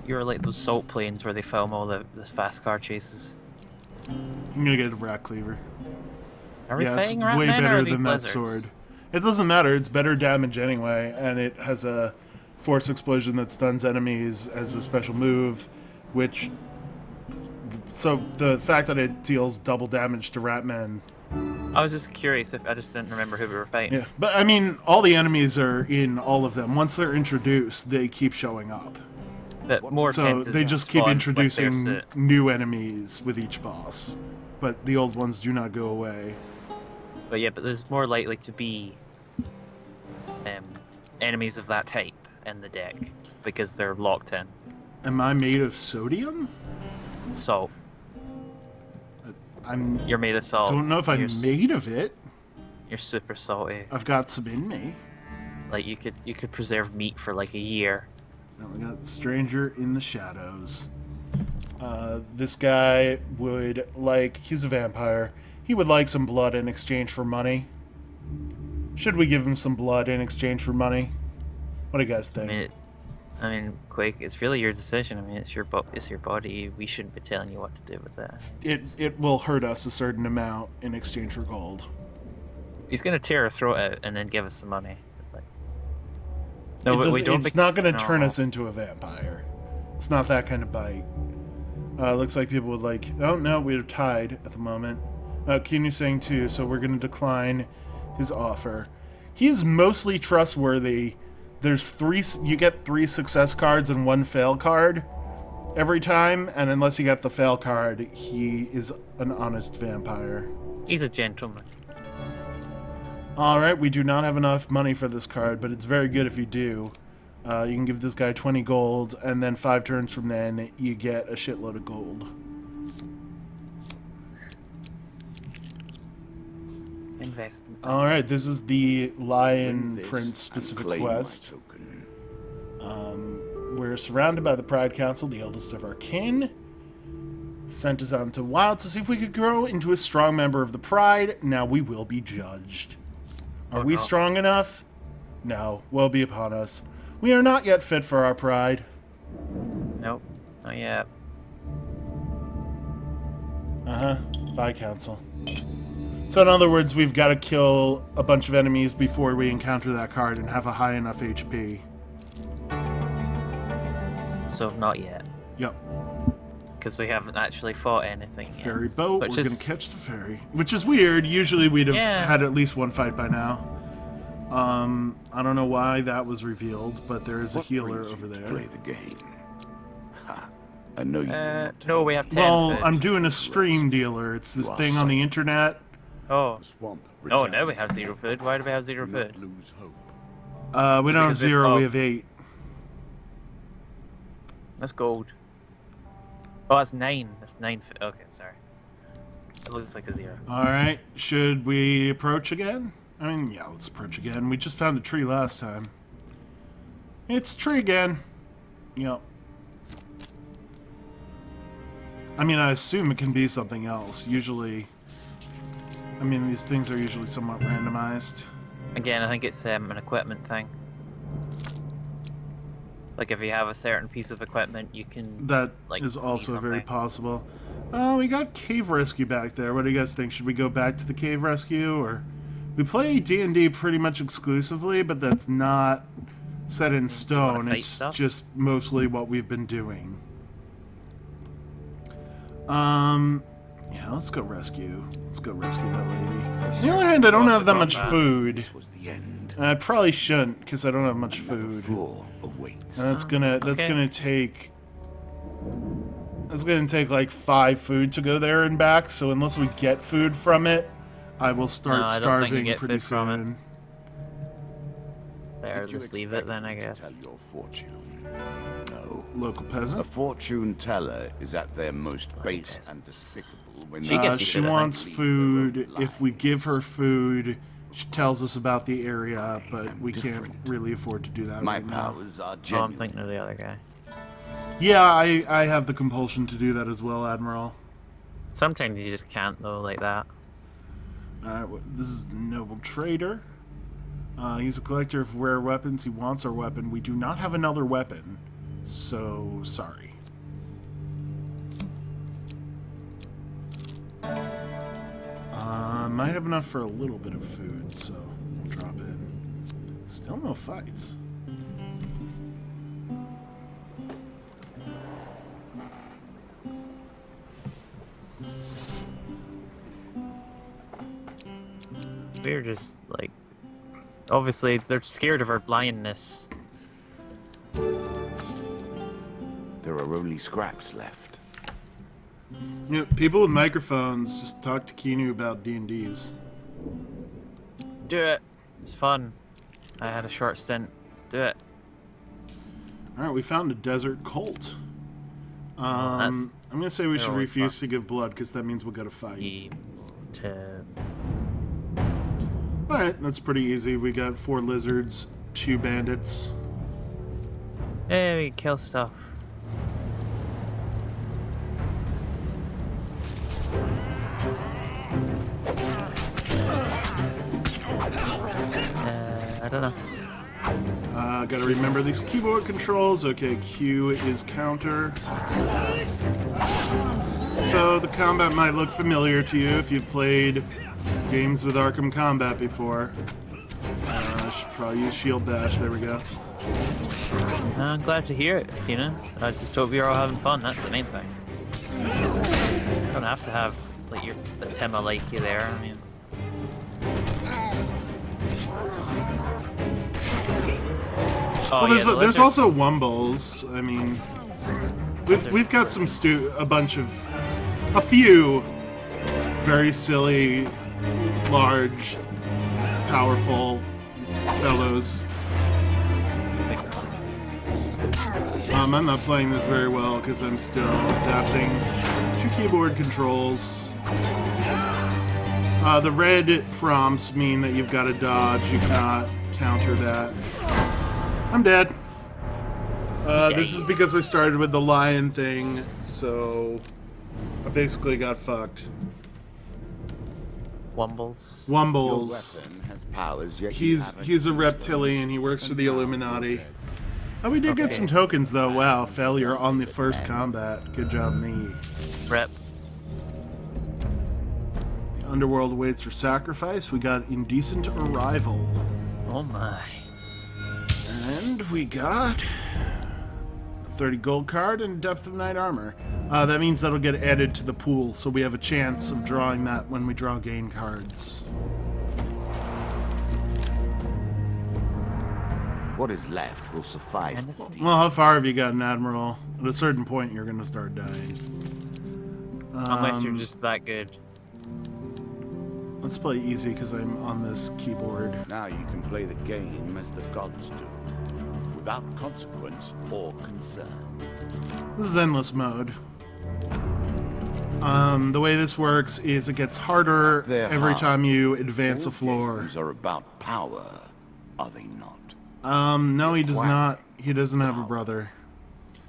[SPEAKER 1] you were like those salt plains where they film all this fast car chases.
[SPEAKER 2] I'm gonna get a rat cleaver.
[SPEAKER 1] Are we
[SPEAKER 2] Yeah, it's
[SPEAKER 1] fighting rat
[SPEAKER 2] way
[SPEAKER 1] men or
[SPEAKER 2] better
[SPEAKER 1] are these
[SPEAKER 2] than that
[SPEAKER 1] lizards?
[SPEAKER 2] sword. It doesn't matter. It's better damage anyway, and it has a force explosion that stuns enemies as a special move, which... So the fact that it deals double damage to rat men...
[SPEAKER 1] I was just curious if I just didn't remember who we were fighting.
[SPEAKER 2] Yeah, but I mean, all the enemies are in all of them. Once they're introduced, they keep showing up.
[SPEAKER 1] But more
[SPEAKER 2] So
[SPEAKER 1] tenders
[SPEAKER 2] they just keep
[SPEAKER 1] spawn with their
[SPEAKER 2] introducing
[SPEAKER 1] suit.
[SPEAKER 2] new enemies with each boss. But the old ones do not go away.
[SPEAKER 1] But yeah, but there's more likely to be enemies of that type in the deck because they're locked in.
[SPEAKER 2] Am I made of sodium?
[SPEAKER 1] Salt.
[SPEAKER 2] I'm...
[SPEAKER 1] You're made of salt.
[SPEAKER 2] don't know if I'm
[SPEAKER 1] You're
[SPEAKER 2] made of it.
[SPEAKER 1] You're super salty.
[SPEAKER 2] I've got some in me.
[SPEAKER 1] Like you could preserve meat for like a year.
[SPEAKER 2] Now we got Stranger in the Shadows. This guy would, like, he's a vampire. He would like some blood in exchange for money. Should we give him some blood in exchange for money? What do you guys think?
[SPEAKER 1] I mean, Quake, it's really your decision. I mean, it's your body. We shouldn't be telling you what to do with it.
[SPEAKER 2] It will hurt us a certain amount in exchange for gold.
[SPEAKER 1] He's gonna tear our throat out and then give us some money. Like, no, we don't.
[SPEAKER 2] It's not going to turn us into a vampire. It's not that kind of bite. Looks like people would like. Oh no, we're tied at the moment. Kinu's saying too, so we're going to decline his offer. He is mostly trustworthy. There's 3. You get 3 success cards and 1 fail card every time, and unless you get the fail card, he is an honest vampire.
[SPEAKER 1] He's a gentleman.
[SPEAKER 2] Alright, we do not have enough money for this card, but it's very good if you do. You can give this guy 20 gold, and then 5 turns from then, you get a shitload of gold.
[SPEAKER 1] Investment.
[SPEAKER 2] Alright, this is the Lion
[SPEAKER 3] This
[SPEAKER 2] Prince
[SPEAKER 3] and
[SPEAKER 2] specific
[SPEAKER 3] claim my
[SPEAKER 2] quest.
[SPEAKER 3] token.
[SPEAKER 2] We're surrounded by the Pride Council, the eldest of our kin. Sent us out into wild to see if we could grow into a strong member of the Pride. Now we will be judged. Are we
[SPEAKER 1] no.
[SPEAKER 2] strong enough? No, woe be upon us. We are not yet fit for our pride.
[SPEAKER 1] Nope. Not yet.
[SPEAKER 2] Uh-huh. Bye, Council. So in other words, we've got to kill a bunch of enemies before we encounter that card and have a high enough HP.
[SPEAKER 1] So not yet,
[SPEAKER 2] Yep.
[SPEAKER 1] because we haven't actually fought anything yet.
[SPEAKER 2] Ferry boat.
[SPEAKER 1] Which
[SPEAKER 2] We're
[SPEAKER 1] is-
[SPEAKER 2] going to catch the ferry. Which is weird. Usually we'd have
[SPEAKER 1] Yeah.
[SPEAKER 2] had at least one fight by now. I don't know why that was revealed, but there is a
[SPEAKER 3] What
[SPEAKER 2] healer
[SPEAKER 3] brings you
[SPEAKER 2] over
[SPEAKER 3] to
[SPEAKER 2] there.
[SPEAKER 3] Play the game. Ha! I know you. will not
[SPEAKER 1] No,
[SPEAKER 3] tell
[SPEAKER 1] we
[SPEAKER 3] me.
[SPEAKER 1] have 10
[SPEAKER 2] Well,
[SPEAKER 1] food.
[SPEAKER 2] I'm doing a stream dealer. It's this
[SPEAKER 3] You are
[SPEAKER 2] thing on the
[SPEAKER 3] silent.
[SPEAKER 2] internet.
[SPEAKER 1] Oh.
[SPEAKER 3] The swamp
[SPEAKER 1] Oh, now we
[SPEAKER 3] returns.
[SPEAKER 1] have 0 food. Why do we have 0
[SPEAKER 3] Do not
[SPEAKER 1] food?
[SPEAKER 3] lose hope.
[SPEAKER 2] We don't have
[SPEAKER 1] because we-
[SPEAKER 2] 0,
[SPEAKER 1] oh.
[SPEAKER 2] we have 8.
[SPEAKER 1] That's gold. Oh, that's 9. That's 9 food. Okay, sorry. It looks like a 0.
[SPEAKER 2] Alright, should we approach again? I mean, yeah, let's approach again. We just found a tree last time. It's a tree again. Yep. I mean, I assume it can be something else. Usually, I mean, these things are usually somewhat randomized.
[SPEAKER 1] Again, I think it's an equipment thing. Like if you have a certain piece of equipment, you can.
[SPEAKER 2] That
[SPEAKER 1] Like,
[SPEAKER 2] is
[SPEAKER 1] see
[SPEAKER 2] also very
[SPEAKER 1] something.
[SPEAKER 2] possible. Oh, we got Cave Rescue back there. What do you guys think? Should we go back to the Cave Rescue, or we play D&D pretty much exclusively, but that's not set in stone.
[SPEAKER 1] fight
[SPEAKER 2] It's
[SPEAKER 1] stuff?
[SPEAKER 2] just mostly what we've been doing. Yeah, let's go rescue. Let's go rescue that lady. On the other hand, I don't have that much food.
[SPEAKER 3] This was the end.
[SPEAKER 2] I probably shouldn't, because I don't have much
[SPEAKER 3] Another
[SPEAKER 2] food.
[SPEAKER 3] floor awaits.
[SPEAKER 2] And that's gonna
[SPEAKER 1] Okay.
[SPEAKER 2] take like 5 food to go there and back. So unless we get food from it, I will start
[SPEAKER 1] No, I don't think you
[SPEAKER 2] starving
[SPEAKER 1] get
[SPEAKER 2] pretty
[SPEAKER 1] food from it.
[SPEAKER 2] soon.
[SPEAKER 1] There,
[SPEAKER 3] Did you
[SPEAKER 1] just leave it
[SPEAKER 3] expect
[SPEAKER 1] then,
[SPEAKER 3] me
[SPEAKER 1] I
[SPEAKER 3] to
[SPEAKER 1] guess.
[SPEAKER 3] Tell your fortune. No.
[SPEAKER 2] Local
[SPEAKER 3] A
[SPEAKER 2] peasant.
[SPEAKER 3] fortune teller is at their most base
[SPEAKER 1] peasants.
[SPEAKER 3] and despicable when
[SPEAKER 1] She
[SPEAKER 3] they
[SPEAKER 1] gets
[SPEAKER 2] She
[SPEAKER 1] eaten, I think.
[SPEAKER 2] wants food. If we give her food, she tells us about the area, but
[SPEAKER 3] am
[SPEAKER 2] we can't
[SPEAKER 3] different.
[SPEAKER 2] really afford to do that
[SPEAKER 3] My
[SPEAKER 2] right now.
[SPEAKER 3] powers are
[SPEAKER 1] Oh, I'm
[SPEAKER 3] genuine.
[SPEAKER 1] thinking of the other guy.
[SPEAKER 2] Yeah, I have the compulsion to do that as well, Admiral.
[SPEAKER 1] Sometimes you just can't though, like that.
[SPEAKER 2] Alright, this is the noble trader. He's a collector of rare weapons. He wants our weapon. We do not have another weapon, so sorry. Might have enough for a little bit of food, so we'll drop in. Still no fights.
[SPEAKER 1] We're just like, obviously they're scared of our blindness.
[SPEAKER 3] There are only scraps left.
[SPEAKER 2] Yeah, people with microphones just talk to Kinu about D&Ds.
[SPEAKER 1] Do it. It's fun. I had a short stint. Do it.
[SPEAKER 2] Alright, we found a desert cult.
[SPEAKER 1] That's-
[SPEAKER 2] I'm gonna say we should
[SPEAKER 1] always
[SPEAKER 2] refuse
[SPEAKER 1] fun.
[SPEAKER 2] to give blood, because that means we'll get a fight. Alright, that's pretty easy. We got 4 lizards, 2 bandits.
[SPEAKER 1] Hey, we can kill stuff. don't know.
[SPEAKER 2] Gotta remember these keyboard controls. Okay, Q is counter. So the combat might look familiar to you if you've played games with Arkham Combat before. I should probably use Shield Bash. There we go.
[SPEAKER 1] I'm glad to hear it, you know. I just hope you're all having fun. That's the main thing. You don't have to have like your the Tima like you there. I mean,
[SPEAKER 2] Well,
[SPEAKER 1] yeah, the
[SPEAKER 2] there's
[SPEAKER 1] lizards.
[SPEAKER 2] also Wumbles. I mean, we've got a few very silly, large, powerful fellows. I'm not playing this very well because I'm still adapting to keyboard controls. The red prompts mean that you've got to dodge. You cannot counter that. I'm dead. This is because I started with the lion thing, so I basically got fucked.
[SPEAKER 1] Wumbles.
[SPEAKER 3] Your
[SPEAKER 2] Wumbles.
[SPEAKER 3] weapon has powers, yet you haven't
[SPEAKER 2] He's a
[SPEAKER 3] used them.
[SPEAKER 2] reptilian. He works for the Illuminati. Oh, we did get
[SPEAKER 1] Okay.
[SPEAKER 2] some tokens though. Wow, failure on the first combat. Good job, me.
[SPEAKER 1] Rep.
[SPEAKER 2] The underworld waits for sacrifice. We got indecent arrival,
[SPEAKER 1] Oh my.
[SPEAKER 2] and we got a 30 gold card and depth of night armor. That means that'll get added to the pool, so we have a chance of drawing that when we draw gain cards.
[SPEAKER 3] What is left will suffice.
[SPEAKER 1] And it's-
[SPEAKER 3] to
[SPEAKER 2] Well, how far have you gotten, Admiral? At a certain point, you're gonna start dying.
[SPEAKER 1] Unless you're just that good.
[SPEAKER 2] Let's play easy because I'm on this keyboard.
[SPEAKER 3] Now you can play the game as the gods do, without consequence or concern.
[SPEAKER 2] This is endless mode. The way this works is it gets harder
[SPEAKER 3] They're
[SPEAKER 2] every
[SPEAKER 3] hard.
[SPEAKER 2] time you advance
[SPEAKER 3] All
[SPEAKER 2] a floor.
[SPEAKER 3] games are about power, are they not?
[SPEAKER 2] No, he does
[SPEAKER 3] Acquiring
[SPEAKER 2] not. He doesn't have a brother.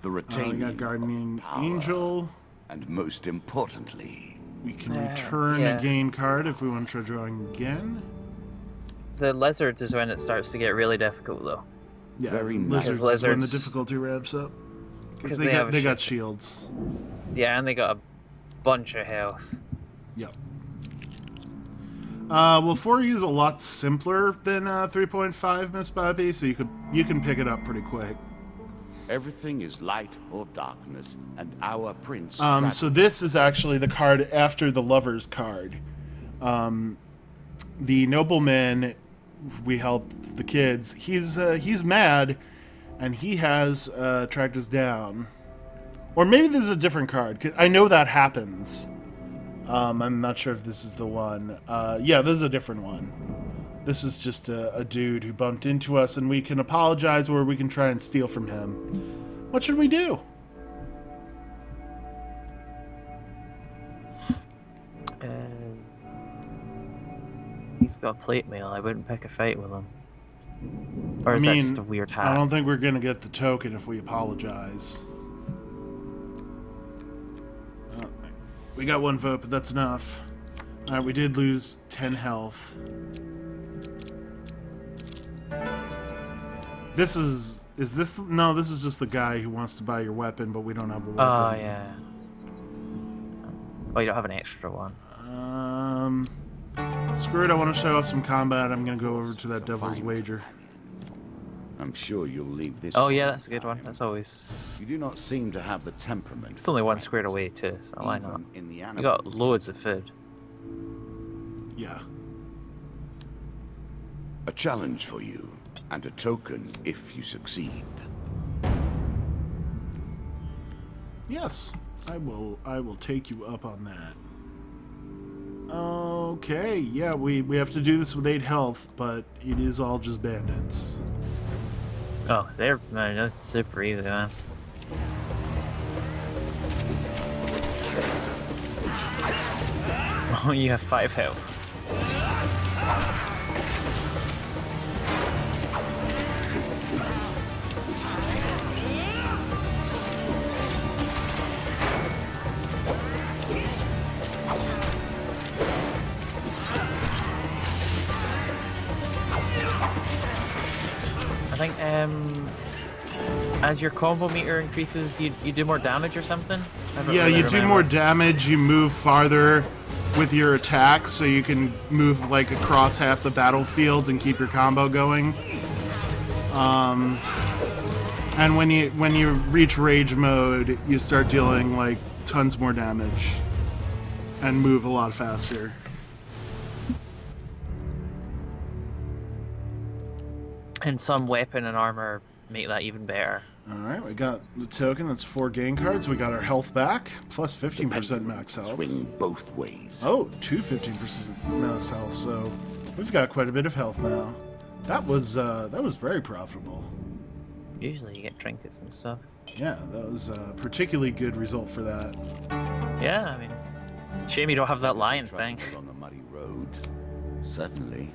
[SPEAKER 3] The
[SPEAKER 2] We
[SPEAKER 3] retaining
[SPEAKER 2] got Guardian
[SPEAKER 3] of power,
[SPEAKER 2] Angel.
[SPEAKER 3] and most importantly,
[SPEAKER 2] We can
[SPEAKER 1] Yeah,
[SPEAKER 2] return
[SPEAKER 1] yeah.
[SPEAKER 2] a gain card if we want to try drawing again.
[SPEAKER 1] The lizards is when it starts to get really difficult, though.
[SPEAKER 2] Yeah,
[SPEAKER 3] Very nice.
[SPEAKER 2] lizards, is when the
[SPEAKER 1] Lizards-
[SPEAKER 2] difficult ramps up.
[SPEAKER 1] 'Cause
[SPEAKER 2] Because
[SPEAKER 1] they have a
[SPEAKER 2] they got
[SPEAKER 1] shit-
[SPEAKER 2] shields.
[SPEAKER 1] Yeah, and they got a bunch of health.
[SPEAKER 2] Yep. Well, 4U is a lot simpler than 3.5, Miss Bobby, so you can pick it up pretty quick.
[SPEAKER 3] everything is light or darkness, and our prince.
[SPEAKER 2] So this is actually the card after the Lover's card. The nobleman, we helped the kids. He's mad, and he has tracked us down. Or maybe this is a different card. 'Cause I know that happens. I'm not sure if this is the one. Yeah, this is a different one. This is just a dude who bumped into us, and we can apologize or we can try and steal from him. What should we do?
[SPEAKER 1] He's got plate mail. I wouldn't pick a fight with him. Or is
[SPEAKER 2] I
[SPEAKER 1] that
[SPEAKER 2] mean,
[SPEAKER 1] just a weird hat?
[SPEAKER 2] I don't think we're gonna get the token if we apologize. We got one vote, but that's enough. Alright, we did lose 10 health. This is this, no, this is just the guy who wants to buy your weapon, but we don't have a weapon.
[SPEAKER 1] Oh, yeah. Oh, you don't have an extra one.
[SPEAKER 2] Screw it, I want to show off some combat. I'm gonna go over to that
[SPEAKER 3] It's a
[SPEAKER 2] Devil's
[SPEAKER 3] fine
[SPEAKER 2] Wager.
[SPEAKER 3] I'm sure you'll leave this.
[SPEAKER 1] Oh, yeah, that's a good one. That's always...
[SPEAKER 3] You do not seem to have the temperament.
[SPEAKER 1] It's only one squared away, too, so why not?
[SPEAKER 3] even in the
[SPEAKER 1] You
[SPEAKER 3] animal.
[SPEAKER 1] got loads of food.
[SPEAKER 2] Yeah.
[SPEAKER 3] A challenge for you, and a token if you succeed.
[SPEAKER 2] Yes, I will take you up on that. Okay, yeah, we have to do this with 8 health, but it is all just bandits.
[SPEAKER 1] Oh, man, that's super easy, man. Oh, you have 5 health. think as your combo meter increases, you do more damage or something? I don't
[SPEAKER 2] Yeah,
[SPEAKER 1] really
[SPEAKER 2] you do
[SPEAKER 1] remember.
[SPEAKER 2] more damage, you move farther with your attacks, so you can move like across half the battlefield and keep your combo going. And when you reach rage mode, you start dealing like tons more damage and move a lot faster.
[SPEAKER 1] And some weapon and armor make that even better.
[SPEAKER 2] Alright, we got the token, that's 4 gain cards. We got our health back, plus 15% max health.
[SPEAKER 3] Swing both ways.
[SPEAKER 2] Oh, 15% max health, so we've got quite a bit of health now. That was very profitable.
[SPEAKER 1] Usually you get trinkets and stuff.
[SPEAKER 2] Yeah, that was a particularly good result for that.
[SPEAKER 1] Yeah, I mean, shame you don't have that lion thing.
[SPEAKER 3] Travelers on the muddy road. Certainly.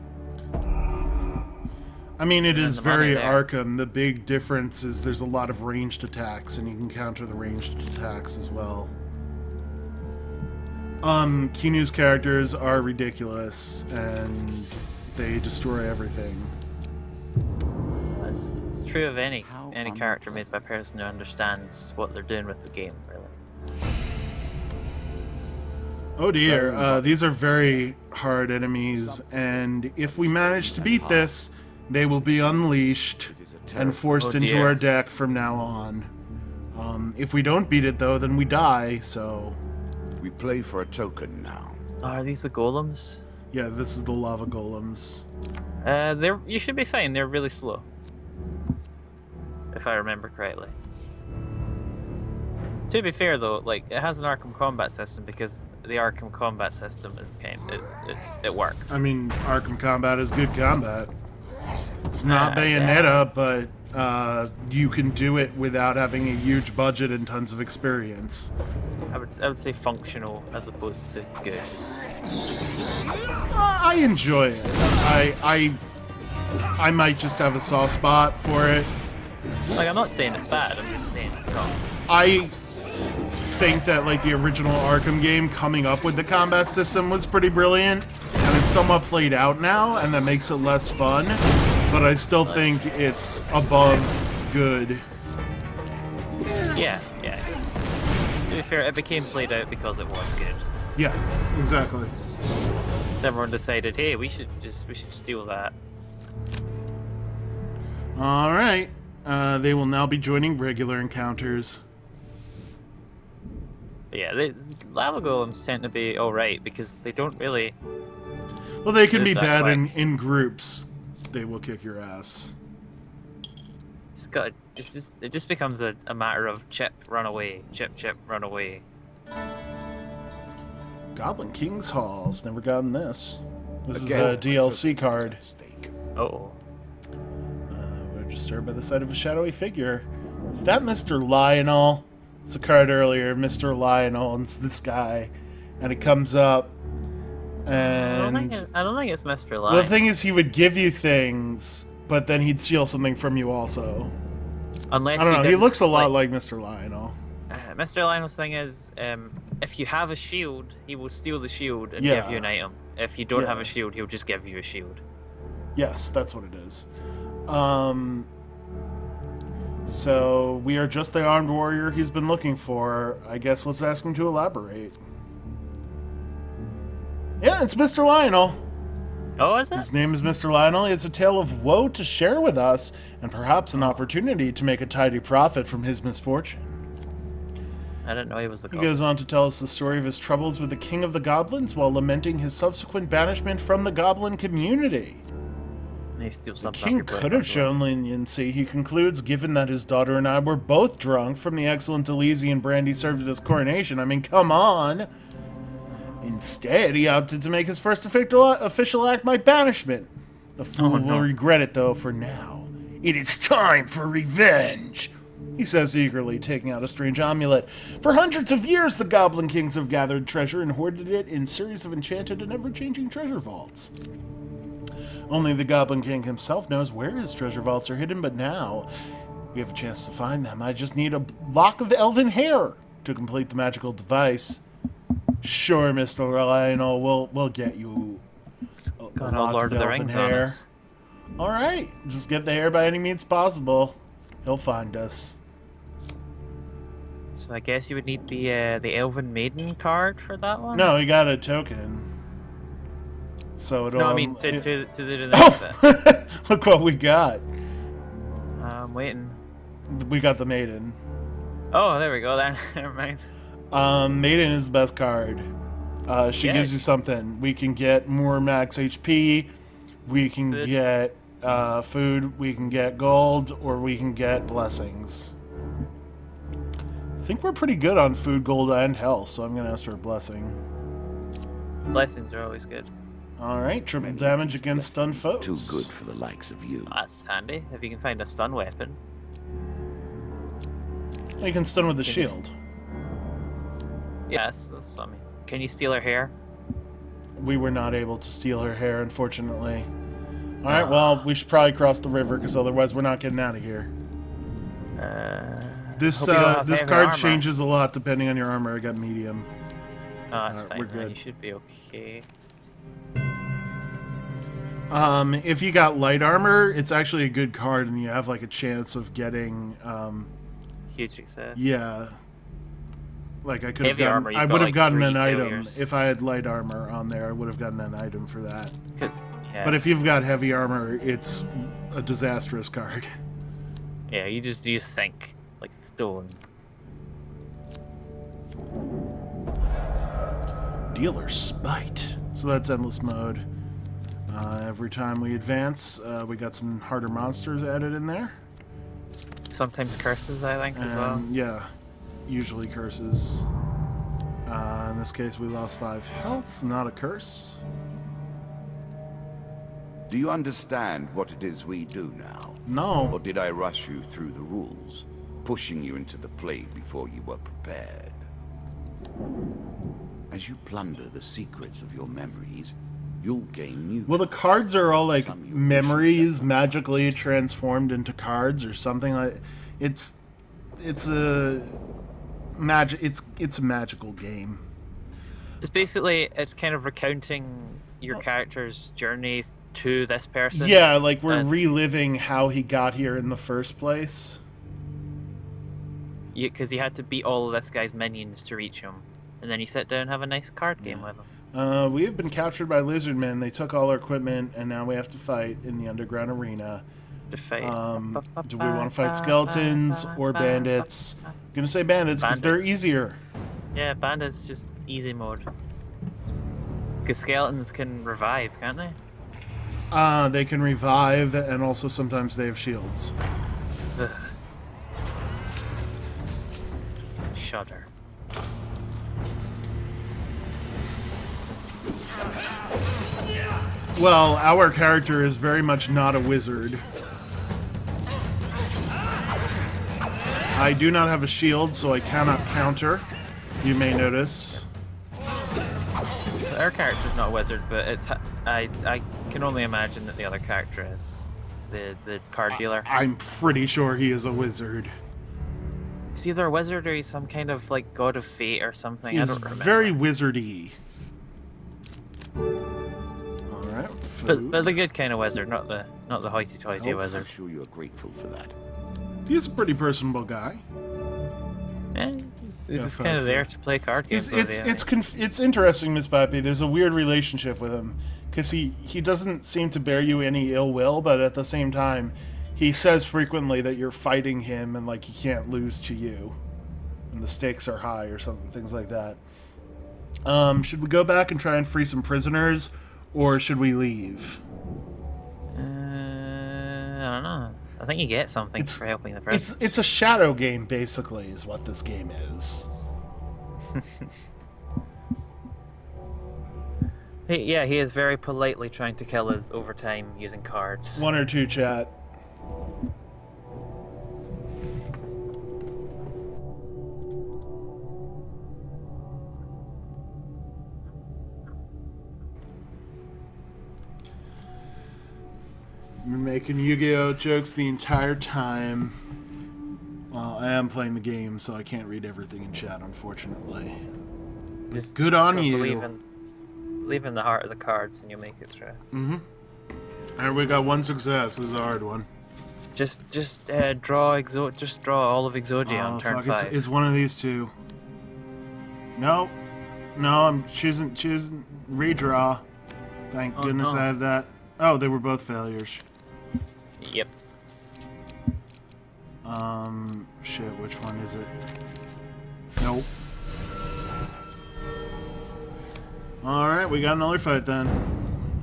[SPEAKER 2] I mean, it is
[SPEAKER 1] the money
[SPEAKER 2] very
[SPEAKER 1] there.
[SPEAKER 2] Arkham. The big difference is there's a lot of ranged attacks, and you can counter the ranged attacks as well. Kinu's characters are ridiculous, and they destroy everything.
[SPEAKER 1] It's true of any
[SPEAKER 3] How
[SPEAKER 1] character made by a person who understands what they're doing with the game, really.
[SPEAKER 2] Oh dear, these are very hard enemies, and if we manage to beat this, they will be unleashed
[SPEAKER 3] It is a
[SPEAKER 2] and
[SPEAKER 3] terrible
[SPEAKER 2] forced
[SPEAKER 1] Oh
[SPEAKER 2] into
[SPEAKER 1] dear.
[SPEAKER 2] our deck from now on. If we don't beat it, though, then we die, so...
[SPEAKER 3] We play for a token now.
[SPEAKER 1] Oh, are these the golems?
[SPEAKER 2] Yeah, this is the lava golems.
[SPEAKER 1] You should be fine. They're really slow, if I remember correctly. To be fair, though, like it has an Arkham combat system because the Arkham combat system it works.
[SPEAKER 2] I mean, Arkham Combat is good combat. It's not
[SPEAKER 1] Yeah.
[SPEAKER 2] Bayonetta, but you can do it without having a huge budget and tons of experience.
[SPEAKER 1] I would say functional as opposed to good.
[SPEAKER 2] I enjoy it. I might just have a soft spot for it.
[SPEAKER 1] Like I'm not saying it's bad. I'm just saying it's not.
[SPEAKER 2] I think that like the original Arkham game coming up with the combat system was pretty brilliant, and it's somewhat played out now, and that makes it less fun. But I still think it's above good.
[SPEAKER 1] Yeah. To be fair, it became played out because it was good.
[SPEAKER 2] Yeah, exactly.
[SPEAKER 1] So everyone decided, hey, we should steal that.
[SPEAKER 2] All right. They will now be joining regular encounters.
[SPEAKER 1] But yeah, lava golems tend to be alright because they don't really.
[SPEAKER 2] Well, they can be
[SPEAKER 1] It's that
[SPEAKER 2] bad
[SPEAKER 1] quick.
[SPEAKER 2] in groups. They will kick your ass.
[SPEAKER 1] It just becomes a matter of chip, run away, chip, run away.
[SPEAKER 2] Goblin King's Halls. Never gotten this. This
[SPEAKER 3] Again,
[SPEAKER 2] is a DLC card.
[SPEAKER 3] At stake.
[SPEAKER 1] Oh,
[SPEAKER 2] We're disturbed by the sight of a shadowy figure. Is that Mr. Lionel? It's a card earlier, Mr. Lionel, and it's this guy. And it comes up, and...
[SPEAKER 1] I don't think it's Mr.
[SPEAKER 2] Well,
[SPEAKER 1] Lion.
[SPEAKER 2] the thing is, he would give you things, but then he'd steal something from you also.
[SPEAKER 1] Unless
[SPEAKER 2] I don't know, he
[SPEAKER 1] didn't-
[SPEAKER 2] looks a lot like Mr. Lionel.
[SPEAKER 1] Mr. Lionel's thing is, if you have a shield, he will steal the shield and
[SPEAKER 2] Yeah.
[SPEAKER 1] give you an item. If you don't have
[SPEAKER 2] Yeah.
[SPEAKER 1] a shield, he'll just give you a shield.
[SPEAKER 2] Yes, that's what it is. So, we are just the armed warrior he's been looking for. I guess let's ask him to elaborate. Yeah, it's Mr. Lionel.
[SPEAKER 1] Oh, is it?
[SPEAKER 2] His name is Mr. Lionel. He has a tale of woe to share with us, and perhaps an opportunity to make a tidy profit from his misfortune.
[SPEAKER 1] I didn't know he was the
[SPEAKER 2] He
[SPEAKER 1] goblin.
[SPEAKER 2] goes on to tell us the story of his troubles with the King of the Goblins while lamenting his subsequent banishment from the Goblin community.
[SPEAKER 1] He steals something.
[SPEAKER 2] King could have shown leniency, he concludes, given that his daughter and I were both drunk from the excellent Elysian brandy served at his coronation. I mean, come on! Instead, he opted to make his first official act my banishment. The fool will regret it, though, for now. It is time for revenge! He says eagerly, taking out a strange amulet. For hundreds of years, the Goblin Kings have gathered treasure and hoarded it in series of enchanted and ever-changing treasure vaults. Only the Goblin King himself knows where his treasure vaults are hidden, but now we have a chance to find them. I just need a lock of elven hair to complete the magical device. Sure, Mr. Lionel, we'll get you a
[SPEAKER 1] Got a
[SPEAKER 2] lock
[SPEAKER 1] Lord of the
[SPEAKER 2] elven
[SPEAKER 1] Rings on
[SPEAKER 2] hair.
[SPEAKER 1] us.
[SPEAKER 2] All right, just get there by any means possible. He'll find us.
[SPEAKER 1] So I guess you would need the Elven Maiden card for that one?
[SPEAKER 2] No, he got a token. So it'll.
[SPEAKER 1] No, I mean to do the next bit.
[SPEAKER 2] Oh! Look what we got.
[SPEAKER 1] I'm waiting.
[SPEAKER 2] We got the Maiden.
[SPEAKER 1] Oh, there we go then. Never mind.
[SPEAKER 2] Maiden is the best card. She
[SPEAKER 1] Yeah.
[SPEAKER 2] gives you something. We can get more max HP. We can
[SPEAKER 1] Food.
[SPEAKER 2] get food. We can get gold, or we can get blessings. I think we're pretty good on food, gold, and health, so I'm gonna ask for a blessing.
[SPEAKER 1] Blessings are always good.
[SPEAKER 2] All right, triple
[SPEAKER 3] Many of
[SPEAKER 2] damage
[SPEAKER 3] these
[SPEAKER 2] against stun
[SPEAKER 3] blessings are
[SPEAKER 2] foes.
[SPEAKER 3] Too good for the likes of you.
[SPEAKER 1] That's handy if you can find a stun weapon.
[SPEAKER 2] You can stun with the
[SPEAKER 1] Can you
[SPEAKER 2] shield.
[SPEAKER 1] Yes, that's what I mean. Can you steal her hair?
[SPEAKER 2] We were not able to steal her hair, unfortunately. All right, well, we should probably cross the river, because otherwise we're not getting out of here. This
[SPEAKER 1] hope you don't have
[SPEAKER 2] this
[SPEAKER 1] heavy
[SPEAKER 2] card
[SPEAKER 1] armor.
[SPEAKER 2] changes a lot depending on your armor. I got medium.
[SPEAKER 1] Oh, that's
[SPEAKER 2] Alright,
[SPEAKER 1] fine.
[SPEAKER 2] we're
[SPEAKER 1] Man.
[SPEAKER 2] good.
[SPEAKER 1] You should be okay.
[SPEAKER 2] If you got light armor, it's actually a good card, and you have like a chance of getting,
[SPEAKER 1] Huge success.
[SPEAKER 2] yeah. Like I could have
[SPEAKER 1] Heavy
[SPEAKER 2] gotten,
[SPEAKER 1] armor, you've
[SPEAKER 2] I
[SPEAKER 1] got,
[SPEAKER 2] would have
[SPEAKER 1] like,
[SPEAKER 2] gotten
[SPEAKER 1] 3
[SPEAKER 2] an item
[SPEAKER 1] failures.
[SPEAKER 2] if I had light armor on there. I would have gotten an item for that.
[SPEAKER 1] Yeah.
[SPEAKER 2] But if you've got heavy armor, it's a disastrous card.
[SPEAKER 1] Yeah, you sink like stone.
[SPEAKER 2] Dealer Spite. So that's endless mode. Every time we advance, we got some harder monsters added in there.
[SPEAKER 1] Sometimes curses, I think, as well.
[SPEAKER 2] Yeah, usually curses. In this case, we lost 5 health, not a curse.
[SPEAKER 3] Do you understand what it is we do now?
[SPEAKER 2] No.
[SPEAKER 3] Or did I rush you through the rules, pushing you into the play before you were prepared? As you plunder the secrets of your memories, you'll gain new.
[SPEAKER 2] Well, the cards are all like
[SPEAKER 3] Some you
[SPEAKER 2] memories
[SPEAKER 3] should
[SPEAKER 2] magically transformed into cards or something like. It's a magic. It's a magical game.
[SPEAKER 1] It's basically it's kind of recounting your character's journey to this person.
[SPEAKER 2] Yeah, like we're
[SPEAKER 1] And-
[SPEAKER 2] reliving how he got here in the first place.
[SPEAKER 1] Because you had to beat all of this guy's minions to reach him, and then you sit down and have a nice card game with him.
[SPEAKER 2] We have been captured by lizardmen. They took all our equipment, and now we have to fight in the underground arena.
[SPEAKER 1] To fight.
[SPEAKER 2] Do we want to fight skeletons or bandits? I'm gonna say bandits because they're
[SPEAKER 1] Bandits.
[SPEAKER 2] easier.
[SPEAKER 1] Yeah, bandits just easy mode. Because skeletons can revive, can't they?
[SPEAKER 2] They can revive, and also sometimes they have shields.
[SPEAKER 1] Ugh. Shudder.
[SPEAKER 2] Well, our character is very much not a wizard. I do not have a shield, so I cannot counter. You may notice.
[SPEAKER 1] So our character's not a wizard, but I can only imagine that the other character is the card dealer.
[SPEAKER 2] I'm pretty sure he is a wizard.
[SPEAKER 1] He's either a wizard or he's some kind of like god of fate or something. I
[SPEAKER 2] He's
[SPEAKER 1] don't remember.
[SPEAKER 2] very wizardy. Alright, food.
[SPEAKER 1] But the good kind of wizard, not the hoity-toity
[SPEAKER 3] I'm
[SPEAKER 1] wizard.
[SPEAKER 3] sure you're grateful for that.
[SPEAKER 2] He's a pretty personable guy.
[SPEAKER 1] Yeah, he's just
[SPEAKER 2] fine,
[SPEAKER 1] kind of
[SPEAKER 2] fine.
[SPEAKER 1] there to play card games.
[SPEAKER 2] It's interesting, Miss Pappy. There's a weird relationship with him because he doesn't seem to bear you any ill will, but at the same time, he says frequently that you're fighting him and like he can't lose to you, and the stakes are high or something, things like that. Should we go back and try and free some prisoners, or should we leave?
[SPEAKER 1] I don't know. I think you get something for helping the person.
[SPEAKER 2] It's a shadow game, basically, is what this game is.
[SPEAKER 1] Yeah, he is very politely trying to kill us over time using cards.
[SPEAKER 2] 1 or 2, chat. Been making Yu-Gi-Oh jokes the entire time. Well, I am playing the game, so I can't read everything in chat, unfortunately.
[SPEAKER 1] Just
[SPEAKER 2] Good on
[SPEAKER 1] go
[SPEAKER 2] you.
[SPEAKER 1] Believe in the heart of the cards and you'll make it through.
[SPEAKER 2] Mm-hmm. Alright, we got one success. This is a hard one.
[SPEAKER 1] Just draw all of Exodia on turn 5.
[SPEAKER 2] It's one of these two. No. No, I'm choosing redraw. Thank goodness
[SPEAKER 1] no.
[SPEAKER 2] I have that. Oh, they were both failures.
[SPEAKER 1] Yep.
[SPEAKER 2] Shit, which one is it? Nope. Alright, we got another fight then.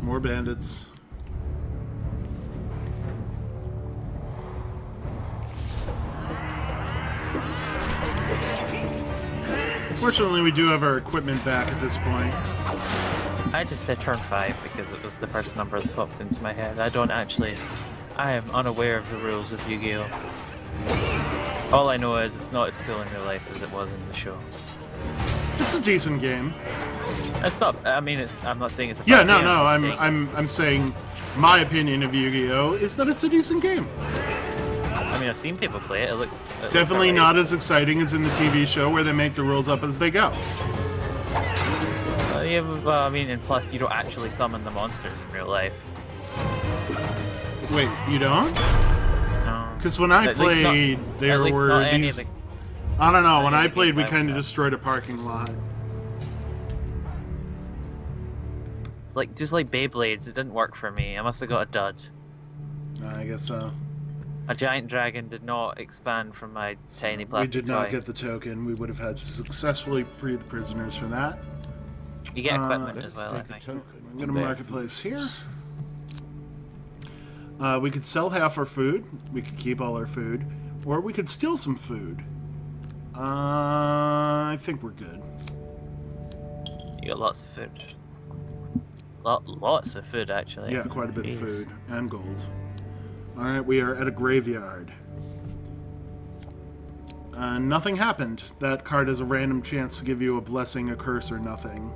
[SPEAKER 2] More bandits. Fortunately, we do have our equipment back at this point.
[SPEAKER 1] I just said turn 5 because it was the first number that popped into my head. I am unaware of the rules of Yu-Gi-Oh! All I know is it's not as cool in real life as it was in the show.
[SPEAKER 2] It's a decent game.
[SPEAKER 1] It's not. I mean, I'm not saying it's a bad
[SPEAKER 2] Yeah,
[SPEAKER 1] game,
[SPEAKER 2] no.
[SPEAKER 1] I'm just saying-
[SPEAKER 2] I'm saying my opinion of Yu-Gi-Oh is that it's a decent game.
[SPEAKER 1] I mean, I've seen people play it. It looks
[SPEAKER 2] Definitely
[SPEAKER 1] looks
[SPEAKER 2] not
[SPEAKER 1] alright.
[SPEAKER 2] as exciting as in the TV show where they make the rules up as they go.
[SPEAKER 1] Yeah, well, I mean, and plus you don't actually summon the monsters in real life.
[SPEAKER 2] Wait, you don't?
[SPEAKER 1] No.
[SPEAKER 2] Because when I
[SPEAKER 1] At least not-
[SPEAKER 2] played, there
[SPEAKER 1] at least
[SPEAKER 2] were
[SPEAKER 1] not any
[SPEAKER 2] these.
[SPEAKER 1] of the-
[SPEAKER 2] I don't know. When
[SPEAKER 1] any
[SPEAKER 2] I
[SPEAKER 1] of the
[SPEAKER 2] played, we
[SPEAKER 1] games I've
[SPEAKER 2] kind of
[SPEAKER 1] played.
[SPEAKER 2] destroyed a parking lot.
[SPEAKER 1] It's like just like Beyblades. It didn't work for me. I must have got a dud.
[SPEAKER 2] I guess so.
[SPEAKER 1] A giant dragon did not expand from my tiny plastic
[SPEAKER 2] We did not
[SPEAKER 1] toy.
[SPEAKER 2] get the token. We would have had to successfully free the prisoners for that.
[SPEAKER 1] You get equipment
[SPEAKER 3] Let's
[SPEAKER 1] as well, I
[SPEAKER 3] take a
[SPEAKER 1] think.
[SPEAKER 3] token.
[SPEAKER 2] I'm going to
[SPEAKER 3] There.
[SPEAKER 2] marketplace here. We could sell half our food. We could keep all our food. Or we could steal some food. I think we're good.
[SPEAKER 1] You got lots of food. Lots of food, actually.
[SPEAKER 2] Yeah, quite a bit of
[SPEAKER 1] Jeez.
[SPEAKER 2] food and gold. Alright, we are at a graveyard. Nothing happened. That card has a random chance to give you a blessing, a curse, or nothing.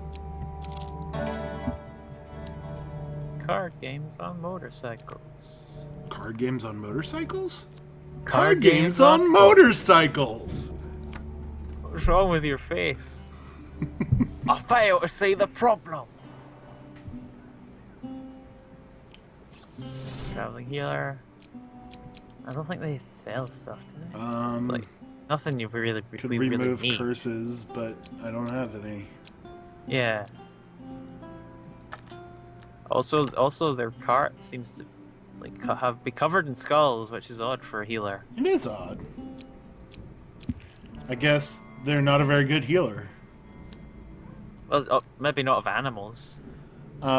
[SPEAKER 1] Card games on motorcycles.
[SPEAKER 2] Card games on motorcycles?
[SPEAKER 1] Card
[SPEAKER 2] games on motorcycles!
[SPEAKER 1] What's wrong with your face? I fail to see the problem. Traveling healer. I don't think they sell stuff, do they? Like nothing you really,
[SPEAKER 2] Could
[SPEAKER 1] we really
[SPEAKER 2] remove
[SPEAKER 1] need.
[SPEAKER 2] curses, but I don't have any.
[SPEAKER 1] Yeah. Also, their cart seems to like be covered in skulls, which is odd for a healer.
[SPEAKER 2] It is odd. I guess they're not a very good healer.
[SPEAKER 1] Well, maybe not of animals.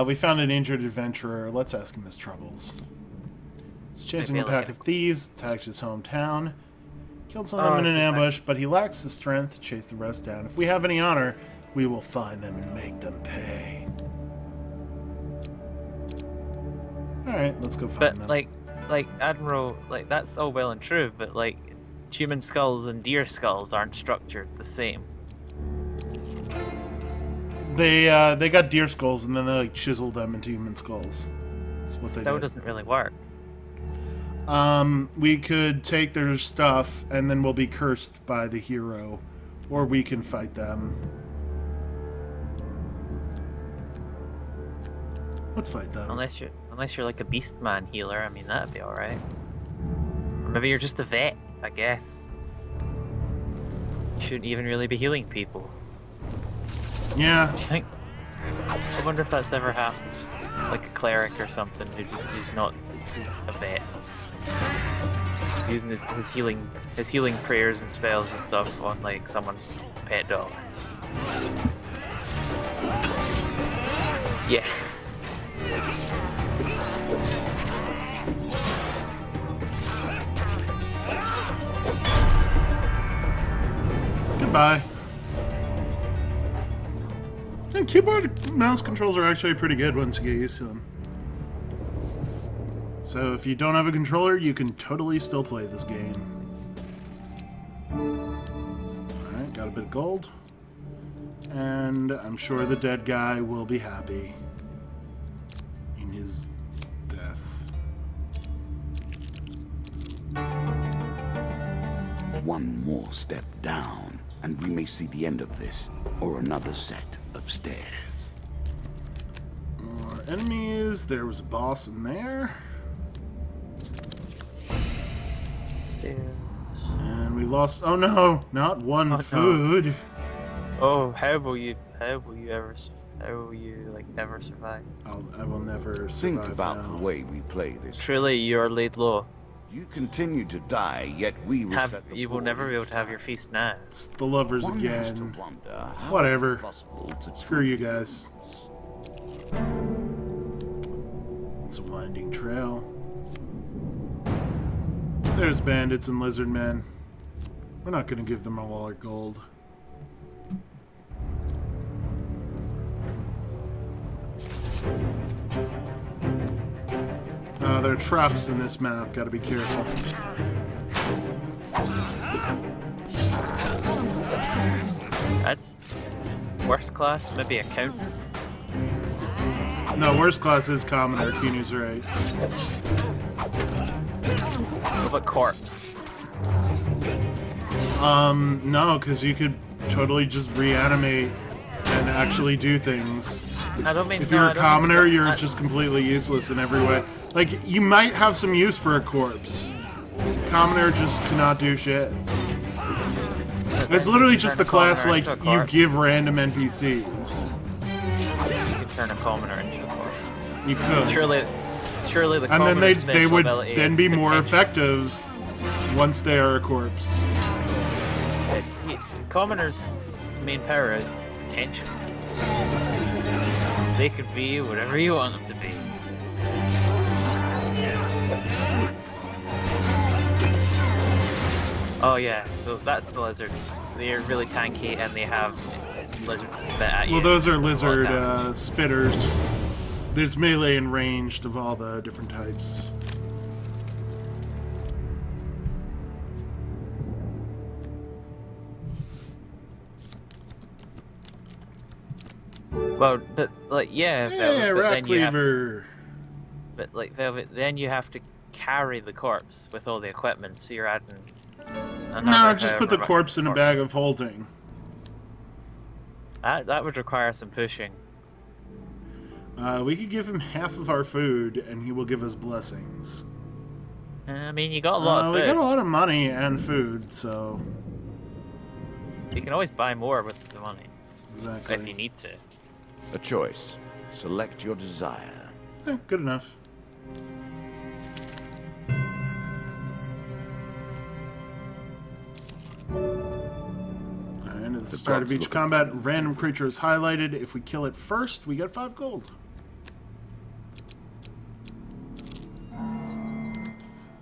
[SPEAKER 2] We found an injured adventurer. Let's ask him his troubles. He's chasing a
[SPEAKER 1] Maybe
[SPEAKER 2] pack
[SPEAKER 1] like
[SPEAKER 2] of thieves, attacked his hometown, killed some
[SPEAKER 1] Oh,
[SPEAKER 2] of them in
[SPEAKER 1] this
[SPEAKER 2] an
[SPEAKER 1] is like-
[SPEAKER 2] ambush, but he lacks the strength to chase the rest down. If we have any honor, we will find them and make them pay. Alright, let's go find
[SPEAKER 1] But
[SPEAKER 2] them.
[SPEAKER 1] like Admiral, like that's all well and true, but like human skulls and deer skulls aren't structured the same.
[SPEAKER 2] They got deer skulls and then they like chiseled them into human skulls. That's what they
[SPEAKER 1] Still
[SPEAKER 2] did.
[SPEAKER 1] doesn't really work.
[SPEAKER 2] We could take their stuff and then we'll be cursed by the hero, or we can fight them. Let's fight them.
[SPEAKER 1] Unless you're like a beastman healer, I mean that'd be all right. Or maybe you're just a vet, I guess. You shouldn't even really be healing people.
[SPEAKER 2] Yeah,
[SPEAKER 1] I wonder if that's ever happened. Like a cleric or something who's a vet. He's using his healing prayers and spells and stuff on like someone's pet dog. Yeah.
[SPEAKER 2] goodbye. And keyboard mouse controls are actually pretty good once you get used to them. So if you don't have a controller, you can totally still play this game. Alright, got a bit of gold. And I'm sure the dead guy will be happy in his death.
[SPEAKER 3] One more step down, and we may see the end of this, or another set of stairs.
[SPEAKER 2] More Enemies. There was a boss in there.
[SPEAKER 1] Stairs.
[SPEAKER 2] And we lost... Oh no! Not one
[SPEAKER 1] Oh, no.
[SPEAKER 2] food.
[SPEAKER 1] Oh, how will you ever survive?
[SPEAKER 2] I will never survive
[SPEAKER 3] Think about
[SPEAKER 2] now.
[SPEAKER 3] the way we play this.
[SPEAKER 1] Truly, you are laid low.
[SPEAKER 3] You continue to die, yet we reset the
[SPEAKER 1] You will
[SPEAKER 3] board
[SPEAKER 1] never be able
[SPEAKER 3] each
[SPEAKER 1] to have your
[SPEAKER 3] time.
[SPEAKER 1] feast now.
[SPEAKER 2] It's the lovers
[SPEAKER 3] One has to
[SPEAKER 2] again.
[SPEAKER 3] wonder how
[SPEAKER 2] Whatever.
[SPEAKER 3] it's possible to
[SPEAKER 2] Screw you guys. It's a winding trail. There's bandits and lizard men. We're not going to give them all our gold. There are traps in this map. Got to be careful.
[SPEAKER 1] That's worst class, maybe accountant.
[SPEAKER 2] No, worst class is commoner. Kinu's right.
[SPEAKER 1] What about corpse?
[SPEAKER 2] No, because you could totally just reanimate and actually do things.
[SPEAKER 1] I don't mean.
[SPEAKER 2] If
[SPEAKER 1] no,
[SPEAKER 2] you're
[SPEAKER 1] I
[SPEAKER 2] a
[SPEAKER 1] don't mean
[SPEAKER 2] commoner,
[SPEAKER 1] so-
[SPEAKER 2] you're
[SPEAKER 1] I-
[SPEAKER 2] just completely useless in every way. Like, you might have some use for a corpse. Commoner just cannot do shit. It's literally just the class, like, you give random NPCs.
[SPEAKER 1] You can turn a commoner into a corpse.
[SPEAKER 2] You could.
[SPEAKER 1] Surely the
[SPEAKER 2] And then
[SPEAKER 1] commoner's
[SPEAKER 2] they
[SPEAKER 1] special
[SPEAKER 2] would
[SPEAKER 1] ability
[SPEAKER 2] then
[SPEAKER 1] is
[SPEAKER 2] be more
[SPEAKER 1] potential.
[SPEAKER 2] effective once they are a corpse.
[SPEAKER 1] Commoner's main power is potential. They could be whatever you want them to be. Oh yeah, so that's the lizards. They're really tanky and they have lizards that spit at you.
[SPEAKER 2] Well, those are
[SPEAKER 1] That's a lot of
[SPEAKER 2] lizard
[SPEAKER 1] damage.
[SPEAKER 2] spitters. There's melee and ranged of all the different types.
[SPEAKER 1] Well, but like yeah,
[SPEAKER 2] Hey,
[SPEAKER 1] Velvet, but
[SPEAKER 2] rat
[SPEAKER 1] then you have,
[SPEAKER 2] cleaver.
[SPEAKER 1] but like Velvet, then you have to carry the corpse with all the equipment, so you're adding.
[SPEAKER 2] No, just put the
[SPEAKER 1] however much
[SPEAKER 2] corpse in a bag of
[SPEAKER 1] corpses.
[SPEAKER 2] holding.
[SPEAKER 1] That would require some pushing.
[SPEAKER 2] We could give him half of our food, and he will give us blessings.
[SPEAKER 1] I mean, you got a lot of
[SPEAKER 2] We
[SPEAKER 1] food.
[SPEAKER 2] got a lot of money and food, so
[SPEAKER 1] You can always buy more with the money
[SPEAKER 2] exactly.
[SPEAKER 1] if you need to.
[SPEAKER 3] A choice. Select your desire.
[SPEAKER 2] Good enough. And at the start of
[SPEAKER 3] gods
[SPEAKER 2] each
[SPEAKER 3] look
[SPEAKER 2] combat,
[SPEAKER 3] upon you
[SPEAKER 2] random
[SPEAKER 3] favorably.
[SPEAKER 2] creature is highlighted. If we kill it first, we get 5 gold.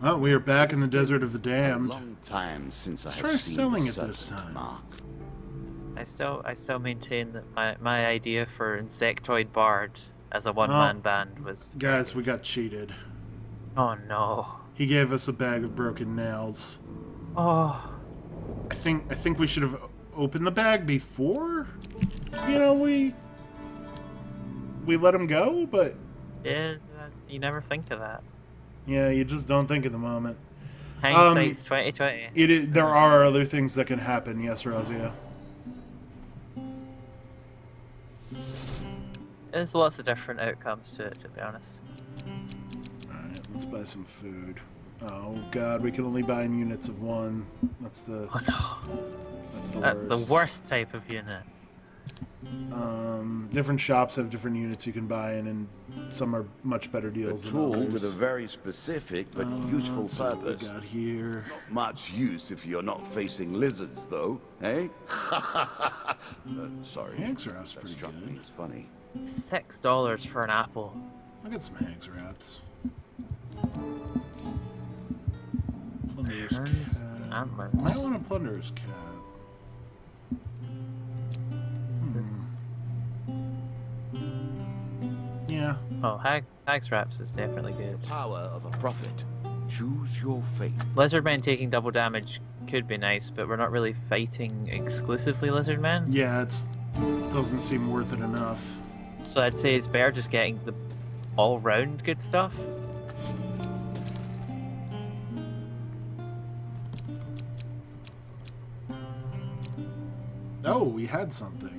[SPEAKER 2] Oh, we are back in the Desert of the
[SPEAKER 3] A
[SPEAKER 2] Damned.
[SPEAKER 3] long time since I
[SPEAKER 2] Let's
[SPEAKER 3] have
[SPEAKER 2] try
[SPEAKER 3] seen
[SPEAKER 2] selling
[SPEAKER 3] the
[SPEAKER 2] it this
[SPEAKER 3] serpent
[SPEAKER 2] time.
[SPEAKER 3] mark.
[SPEAKER 1] I still maintain that my idea for Insectoid Bard as a one-man band was.
[SPEAKER 2] Guys, we got cheated.
[SPEAKER 1] Oh no.
[SPEAKER 2] He gave us a bag of broken nails.
[SPEAKER 1] Oh.
[SPEAKER 2] I think we should have opened the bag before. You know, we let him go, but
[SPEAKER 1] Yeah, you never think of that.
[SPEAKER 2] yeah, you just don't think at the moment.
[SPEAKER 1] Hindsight's 2020.
[SPEAKER 2] There are other things that can happen. Yes, Razia.
[SPEAKER 1] There's lots of different outcomes to it, to be honest.
[SPEAKER 2] Alright, let's buy some food. Oh god, we can only buy in units of 1. That's the
[SPEAKER 1] Oh no.
[SPEAKER 2] that's the
[SPEAKER 1] That's
[SPEAKER 2] worst.
[SPEAKER 1] the worst type of unit.
[SPEAKER 2] Different shops have different units you can buy in, and some are much better
[SPEAKER 3] A
[SPEAKER 2] deals than
[SPEAKER 3] tool
[SPEAKER 2] others.
[SPEAKER 3] with a very specific but useful
[SPEAKER 2] Let's see what we
[SPEAKER 3] purpose.
[SPEAKER 2] got here.
[SPEAKER 3] Much use if you're not facing lizards, though, eh? Sorry.
[SPEAKER 2] Hags wraps
[SPEAKER 3] That
[SPEAKER 2] pretty
[SPEAKER 3] struck me
[SPEAKER 2] good.
[SPEAKER 3] as funny.
[SPEAKER 1] $6 for an apple.
[SPEAKER 2] I'll get some hags wraps. Plunderer's
[SPEAKER 1] Horns
[SPEAKER 2] cat.
[SPEAKER 1] and antlers.
[SPEAKER 2] Might want a plunderer's cat. Yeah.
[SPEAKER 1] Oh, Hag's Wraps is definitely good.
[SPEAKER 3] Power of a prophet. Choose your fate.
[SPEAKER 1] Lizardmen taking double damage could be nice, but we're not really fighting exclusively Lizardmen.
[SPEAKER 2] Yeah, it doesn't seem worth it enough.
[SPEAKER 1] So I'd say it's better just getting the all-round good stuff.
[SPEAKER 2] Oh, we had something.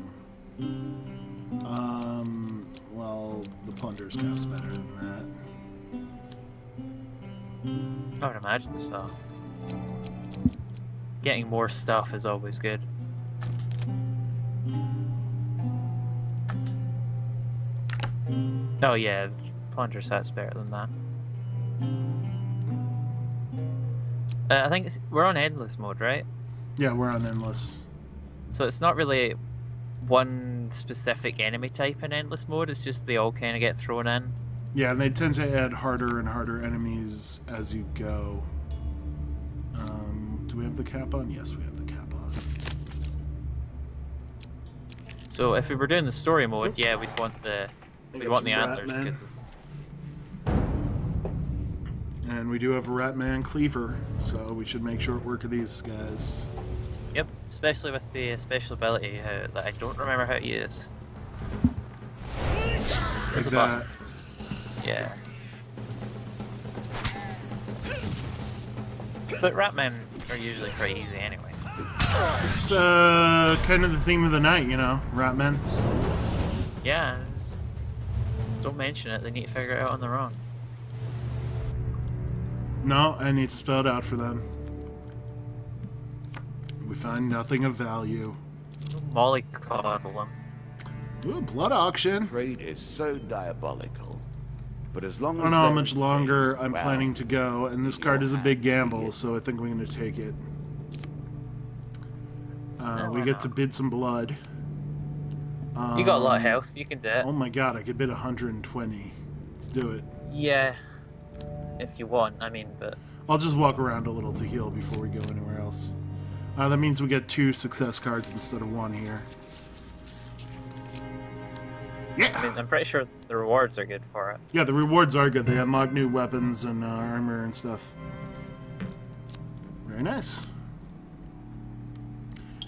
[SPEAKER 2] Well, the Plunder's Cap's better than that.
[SPEAKER 1] I would imagine so. Getting more stuff is always good. Oh yeah, Plunder's Hat's better than that. I think we're on endless mode, right?
[SPEAKER 2] Yeah, we're on endless.
[SPEAKER 1] So it's not really one specific enemy type in endless mode, it's just they all kind of get thrown in.
[SPEAKER 2] Yeah, and they tend to add harder and harder enemies as you go. Do we have the cap on? Yes, we have the cap on.
[SPEAKER 1] So if we were doing the story mode, yeah, we'd want the
[SPEAKER 2] Get some
[SPEAKER 1] antlers
[SPEAKER 2] Ratman.
[SPEAKER 1] because it's...
[SPEAKER 2] And we do have a Ratman Cleaver, so we should make short work of these guys.
[SPEAKER 1] Yep, especially with the special ability that I don't remember how to use.
[SPEAKER 2] Like
[SPEAKER 1] There's a
[SPEAKER 2] that.
[SPEAKER 1] button. Yeah. But Ratmen are usually pretty easy anyway.
[SPEAKER 2] It's kind of the theme of the night, you know, Ratman.
[SPEAKER 1] Yeah, just don't mention it, they need to figure it out on their own.
[SPEAKER 2] No, I need to spell it out for them. We find nothing of value.
[SPEAKER 1] Mollycoddle them.
[SPEAKER 2] Ooh, blood auction.
[SPEAKER 3] Trade is so diabolical. But as long as
[SPEAKER 2] I don't know how
[SPEAKER 3] there
[SPEAKER 2] much
[SPEAKER 3] is
[SPEAKER 2] longer
[SPEAKER 3] trade,
[SPEAKER 2] I'm
[SPEAKER 3] well,
[SPEAKER 2] planning to go, and this card is a big gamble, so I think we're going to take it. We get to bid some blood.
[SPEAKER 1] You got a lot of health, you can do it.
[SPEAKER 2] Oh my god, I could bid 120. Let's do it.
[SPEAKER 1] Yeah. If you want, I mean, but...
[SPEAKER 2] I'll just walk around a little to heal before we go anywhere else. That means we get 2 success cards instead of 1 here. Yeah!
[SPEAKER 1] I mean, I'm pretty sure the rewards are good for it.
[SPEAKER 2] Yeah, the rewards are good. They unlock new weapons and armor and stuff. Very nice.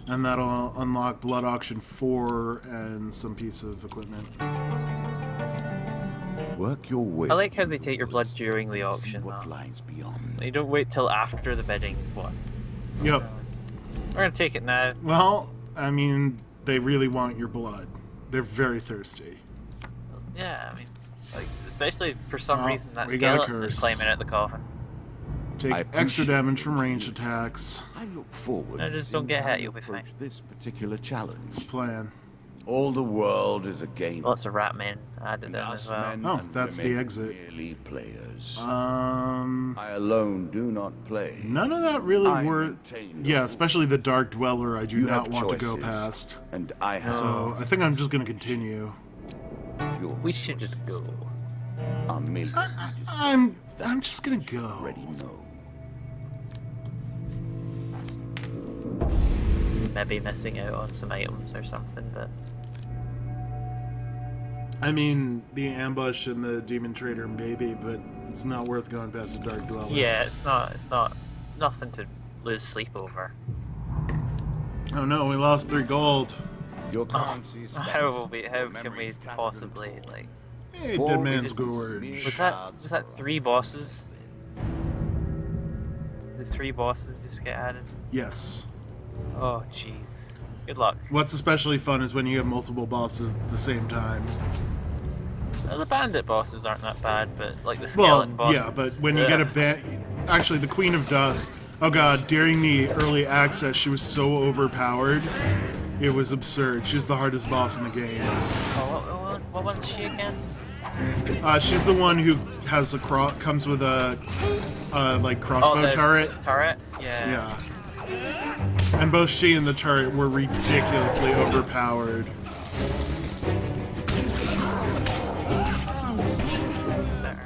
[SPEAKER 2] And that'll unlock Blood Auction 4 and some piece of equipment.
[SPEAKER 3] Work your way.
[SPEAKER 1] I like how they
[SPEAKER 3] through
[SPEAKER 1] take your blood
[SPEAKER 3] woods
[SPEAKER 1] during the
[SPEAKER 3] and see
[SPEAKER 1] auction,
[SPEAKER 3] what
[SPEAKER 1] though.
[SPEAKER 3] lies beyond.
[SPEAKER 1] You don't wait till after the bidding's won.
[SPEAKER 2] Yep.
[SPEAKER 1] We're gonna take it now.
[SPEAKER 2] Well, I mean, they really want your blood. They're very thirsty.
[SPEAKER 1] Yeah, I mean, like, especially for some
[SPEAKER 2] Oh,
[SPEAKER 1] reason that
[SPEAKER 2] we got a
[SPEAKER 1] skeleton is
[SPEAKER 2] curse.
[SPEAKER 1] climbing out the coffin.
[SPEAKER 2] Take
[SPEAKER 3] I
[SPEAKER 2] extra
[SPEAKER 3] appreciate
[SPEAKER 2] damage from
[SPEAKER 3] what
[SPEAKER 2] ranged
[SPEAKER 3] you do.
[SPEAKER 2] attacks.
[SPEAKER 3] I look forward
[SPEAKER 1] No,
[SPEAKER 3] to
[SPEAKER 1] just
[SPEAKER 3] seeing
[SPEAKER 1] don't get
[SPEAKER 3] how
[SPEAKER 1] hit,
[SPEAKER 3] you
[SPEAKER 1] you'll be
[SPEAKER 3] approach
[SPEAKER 1] fine.
[SPEAKER 3] this particular
[SPEAKER 2] It's
[SPEAKER 3] challenge.
[SPEAKER 2] plan.
[SPEAKER 3] All the world is a game.
[SPEAKER 1] Lots of rat men added in
[SPEAKER 3] and us
[SPEAKER 1] as well.
[SPEAKER 3] men
[SPEAKER 2] Oh,
[SPEAKER 3] and
[SPEAKER 2] that's the
[SPEAKER 3] women
[SPEAKER 2] exit.
[SPEAKER 3] merely players.
[SPEAKER 2] I
[SPEAKER 3] I alone do not play.
[SPEAKER 2] None of that really
[SPEAKER 3] I
[SPEAKER 2] were.
[SPEAKER 3] maintain
[SPEAKER 2] Yeah,
[SPEAKER 3] the
[SPEAKER 2] especially the Dark Dweller. I do
[SPEAKER 3] You
[SPEAKER 2] not
[SPEAKER 3] have
[SPEAKER 2] want to go
[SPEAKER 3] choices,
[SPEAKER 2] past.
[SPEAKER 3] and I have.
[SPEAKER 2] So I think I'm just gonna continue.
[SPEAKER 3] Your
[SPEAKER 1] We should just go.
[SPEAKER 3] are merely
[SPEAKER 2] I'm just gonna go.
[SPEAKER 3] already know.
[SPEAKER 1] Maybe missing out on some items or something, but
[SPEAKER 2] I mean, the ambush and the Demon Trader maybe, but it's not worth going past the Dark Dweller.
[SPEAKER 1] yeah, it's not nothing to lose sleep over.
[SPEAKER 2] Oh no, we lost 3 gold.
[SPEAKER 3] Your currency is spent.
[SPEAKER 1] How can we
[SPEAKER 3] Memories tattered
[SPEAKER 1] possibly
[SPEAKER 3] and torn.
[SPEAKER 1] like?
[SPEAKER 2] Hey,
[SPEAKER 3] For
[SPEAKER 2] Dead Man's
[SPEAKER 3] reasons of
[SPEAKER 2] Gorge.
[SPEAKER 3] mere
[SPEAKER 1] Was that
[SPEAKER 3] shards
[SPEAKER 1] 3 bosses? The 3 bosses just get added.
[SPEAKER 2] Yes.
[SPEAKER 1] Oh jeez. Good luck.
[SPEAKER 2] What's especially fun is when you have multiple bosses at the same time.
[SPEAKER 1] The bandit bosses aren't that bad, but like the
[SPEAKER 2] Well,
[SPEAKER 1] skeleton bosses.
[SPEAKER 2] yeah, but when you get a actually, the Queen of Dust. Oh god, during the early access, she was so overpowered. It was absurd. She's the hardest boss in the game.
[SPEAKER 1] Oh, what one's she again?
[SPEAKER 2] She's the one who has comes with a like crossbow
[SPEAKER 1] the
[SPEAKER 2] turret.
[SPEAKER 1] Turret? Yeah.
[SPEAKER 2] Yeah. And both she and the turret were ridiculously overpowered.
[SPEAKER 1] Better.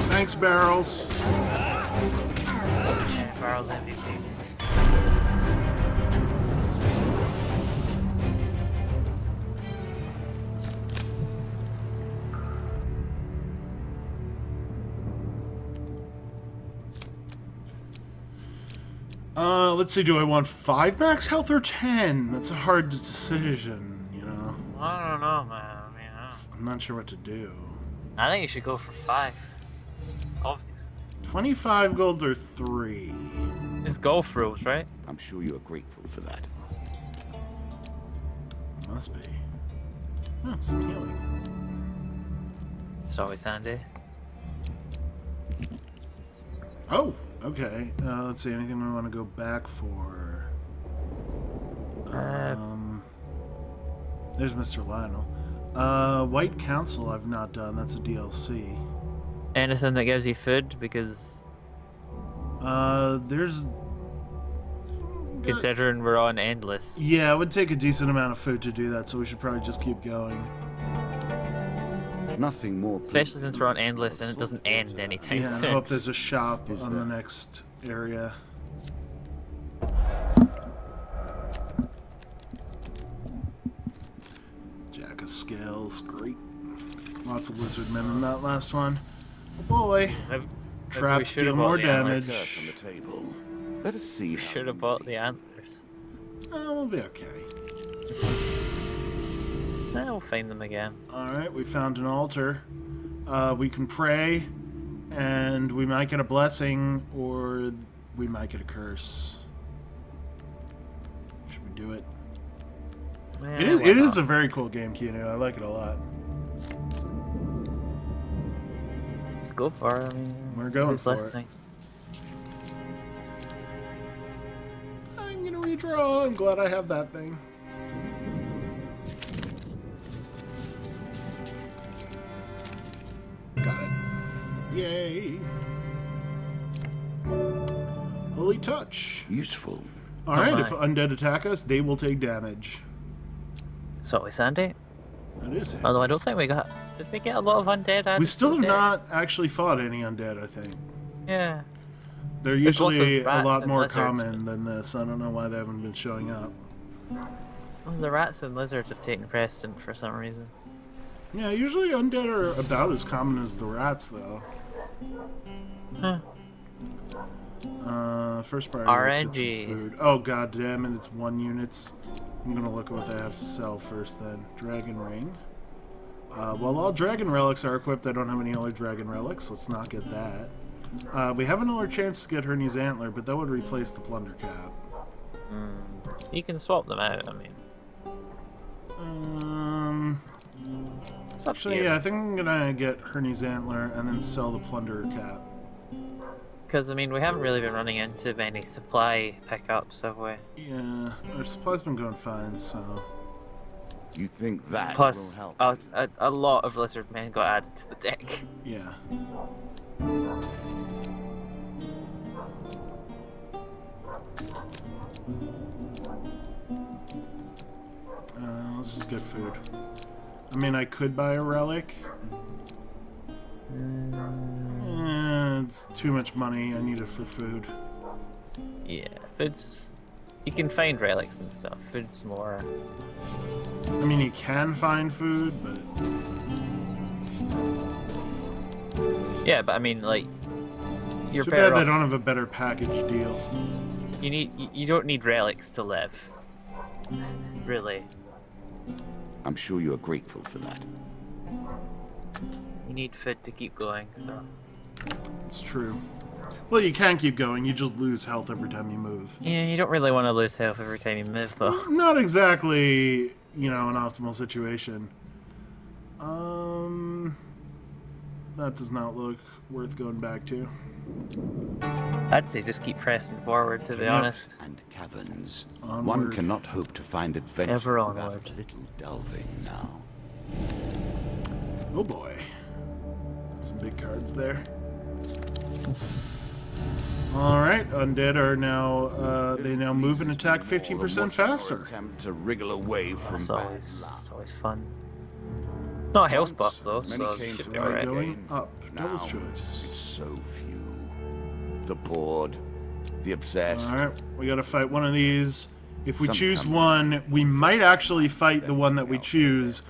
[SPEAKER 2] Thanks, Barrels.
[SPEAKER 1] Yeah, Barrel's MVP.
[SPEAKER 2] Let's see, do I want 5 max health or 10? That's a hard decision, you know?
[SPEAKER 1] I don't know, man. I mean,
[SPEAKER 2] I'm not sure what to do.
[SPEAKER 1] I think you should go for 5. Obvious.
[SPEAKER 2] 25 gold or 3?
[SPEAKER 1] It's golf rules, right?
[SPEAKER 3] I'm sure you are grateful for that.
[SPEAKER 2] Must be. Oh, some healing.
[SPEAKER 1] It's always handy.
[SPEAKER 2] Oh, okay. Let's see. Anything we want to go back for? There's Mr. Lionel. White Council I've not done. That's a DLC.
[SPEAKER 1] Anything that gives you food, because
[SPEAKER 2] There's...
[SPEAKER 1] considering we're on endless.
[SPEAKER 2] Yeah, it would take a decent amount of food to do that, so we should probably just keep going.
[SPEAKER 3] Nothing more.
[SPEAKER 1] Especially since we're on endless and it doesn't end anytime
[SPEAKER 2] Yeah, I
[SPEAKER 1] soon.
[SPEAKER 2] hope there's a shop
[SPEAKER 3] Is
[SPEAKER 2] on
[SPEAKER 3] there?
[SPEAKER 2] the next area. Jack of Scales, great. Lots of lizard men in that last one. Oh boy.
[SPEAKER 1] Maybe
[SPEAKER 2] Traps
[SPEAKER 1] we should
[SPEAKER 2] deal
[SPEAKER 1] have
[SPEAKER 2] more
[SPEAKER 1] bought the antlers.
[SPEAKER 2] damage.
[SPEAKER 3] Curse on the table. Let us see.
[SPEAKER 1] We should have bought the antlers.
[SPEAKER 2] Oh, we'll be okay.
[SPEAKER 1] We'll find them again.
[SPEAKER 2] Alright, we found an altar. We can pray, and we might get a blessing, or we might get a curse. Should we do it? It is a very cool game, Keanu. I like it a lot.
[SPEAKER 1] Let's go for it. I mean,
[SPEAKER 2] We're going
[SPEAKER 1] who's
[SPEAKER 2] for it.
[SPEAKER 1] listening?
[SPEAKER 2] I'm gonna redraw. I'm glad I have that thing. Got it. Yay. Holy touch.
[SPEAKER 3] Useful.
[SPEAKER 2] Alright, if
[SPEAKER 1] my.
[SPEAKER 2] undead attack us, they will take damage.
[SPEAKER 1] It's always handy.
[SPEAKER 2] That is it.
[SPEAKER 1] Although I don't think we got. Did we get a lot of undead? added
[SPEAKER 2] We
[SPEAKER 1] to
[SPEAKER 2] still
[SPEAKER 1] the
[SPEAKER 2] have
[SPEAKER 1] deck?
[SPEAKER 2] not actually fought any undead, I think.
[SPEAKER 1] Yeah.
[SPEAKER 2] They're
[SPEAKER 1] There's lots of
[SPEAKER 2] usually a
[SPEAKER 1] rats
[SPEAKER 2] lot
[SPEAKER 1] and
[SPEAKER 2] more
[SPEAKER 1] lizards.
[SPEAKER 2] common than this. I don't know why they haven't been showing up.
[SPEAKER 1] Well, the rats and lizards have taken precedent for some reason.
[SPEAKER 2] Yeah, usually undead are about as common as the rats, though.
[SPEAKER 1] Huh.
[SPEAKER 2] First priority, let's get
[SPEAKER 1] RNG.
[SPEAKER 2] some food. Oh god damn it, it's 1 units. I'm gonna look at what they have to sell first then. Dragon Ring. While all dragon relics are equipped, I don't have any other dragon relics. Let's not get that. We have another chance to get Hernia's Antler, but that would replace the Plunder Cap.
[SPEAKER 1] You can swap them out, I mean. It's up to
[SPEAKER 2] Actually,
[SPEAKER 1] you.
[SPEAKER 2] yeah, I think I'm gonna get Hernia's Antler and then sell the Plunder Cap.
[SPEAKER 1] Because, I mean, we haven't really been running into many supply pickups, have we?
[SPEAKER 2] Yeah, our supply's been going fine, so...
[SPEAKER 3] You think that
[SPEAKER 1] Plus,
[SPEAKER 3] will help?
[SPEAKER 1] a lot of lizard men got added to the deck.
[SPEAKER 2] Yeah. This is good food. I mean, I could buy a relic. It's too much money. I need it for food.
[SPEAKER 1] Yeah, food's... You can find relics and stuff. Food's more...
[SPEAKER 2] I mean, you can find food, but...
[SPEAKER 1] Yeah, but I mean, like... You're
[SPEAKER 2] Too
[SPEAKER 1] better
[SPEAKER 2] bad they
[SPEAKER 1] off...
[SPEAKER 2] don't have a better package deal.
[SPEAKER 1] You don't need relics to live. Really.
[SPEAKER 3] I'm sure you are grateful for that.
[SPEAKER 1] You need food to keep going, so...
[SPEAKER 2] It's true. Well, you can keep going. You just lose health every time you move.
[SPEAKER 1] Yeah, you don't really want to lose health every time you move, though.
[SPEAKER 2] Not exactly, you know, an optimal situation. That does not look worth going back to.
[SPEAKER 1] I'd say just keep pressing forward, to be
[SPEAKER 2] Yep.
[SPEAKER 1] honest.
[SPEAKER 3] And caverns.
[SPEAKER 2] Onward.
[SPEAKER 3] One cannot hope to find adventure
[SPEAKER 1] Ever
[SPEAKER 3] without
[SPEAKER 1] onward.
[SPEAKER 3] a little delving now.
[SPEAKER 2] Oh boy. Some big cards there. Alright, undead are now, they now move and attack 15% faster.
[SPEAKER 3] Attempt to wriggle away from
[SPEAKER 1] That's
[SPEAKER 3] bad
[SPEAKER 1] always,
[SPEAKER 3] luck.
[SPEAKER 1] it's always fun. Not a health buff, though,
[SPEAKER 3] Many
[SPEAKER 1] so
[SPEAKER 3] came
[SPEAKER 1] it should
[SPEAKER 3] to
[SPEAKER 1] be
[SPEAKER 3] our
[SPEAKER 1] alright.
[SPEAKER 2] Going up.
[SPEAKER 3] Now,
[SPEAKER 2] Devil's
[SPEAKER 3] it's
[SPEAKER 2] choice.
[SPEAKER 3] so few. The bored, the obsessed.
[SPEAKER 2] Alright, we gotta fight one of these. If we
[SPEAKER 3] Some
[SPEAKER 2] choose
[SPEAKER 3] come
[SPEAKER 2] one, we might actually fight the one that we choose,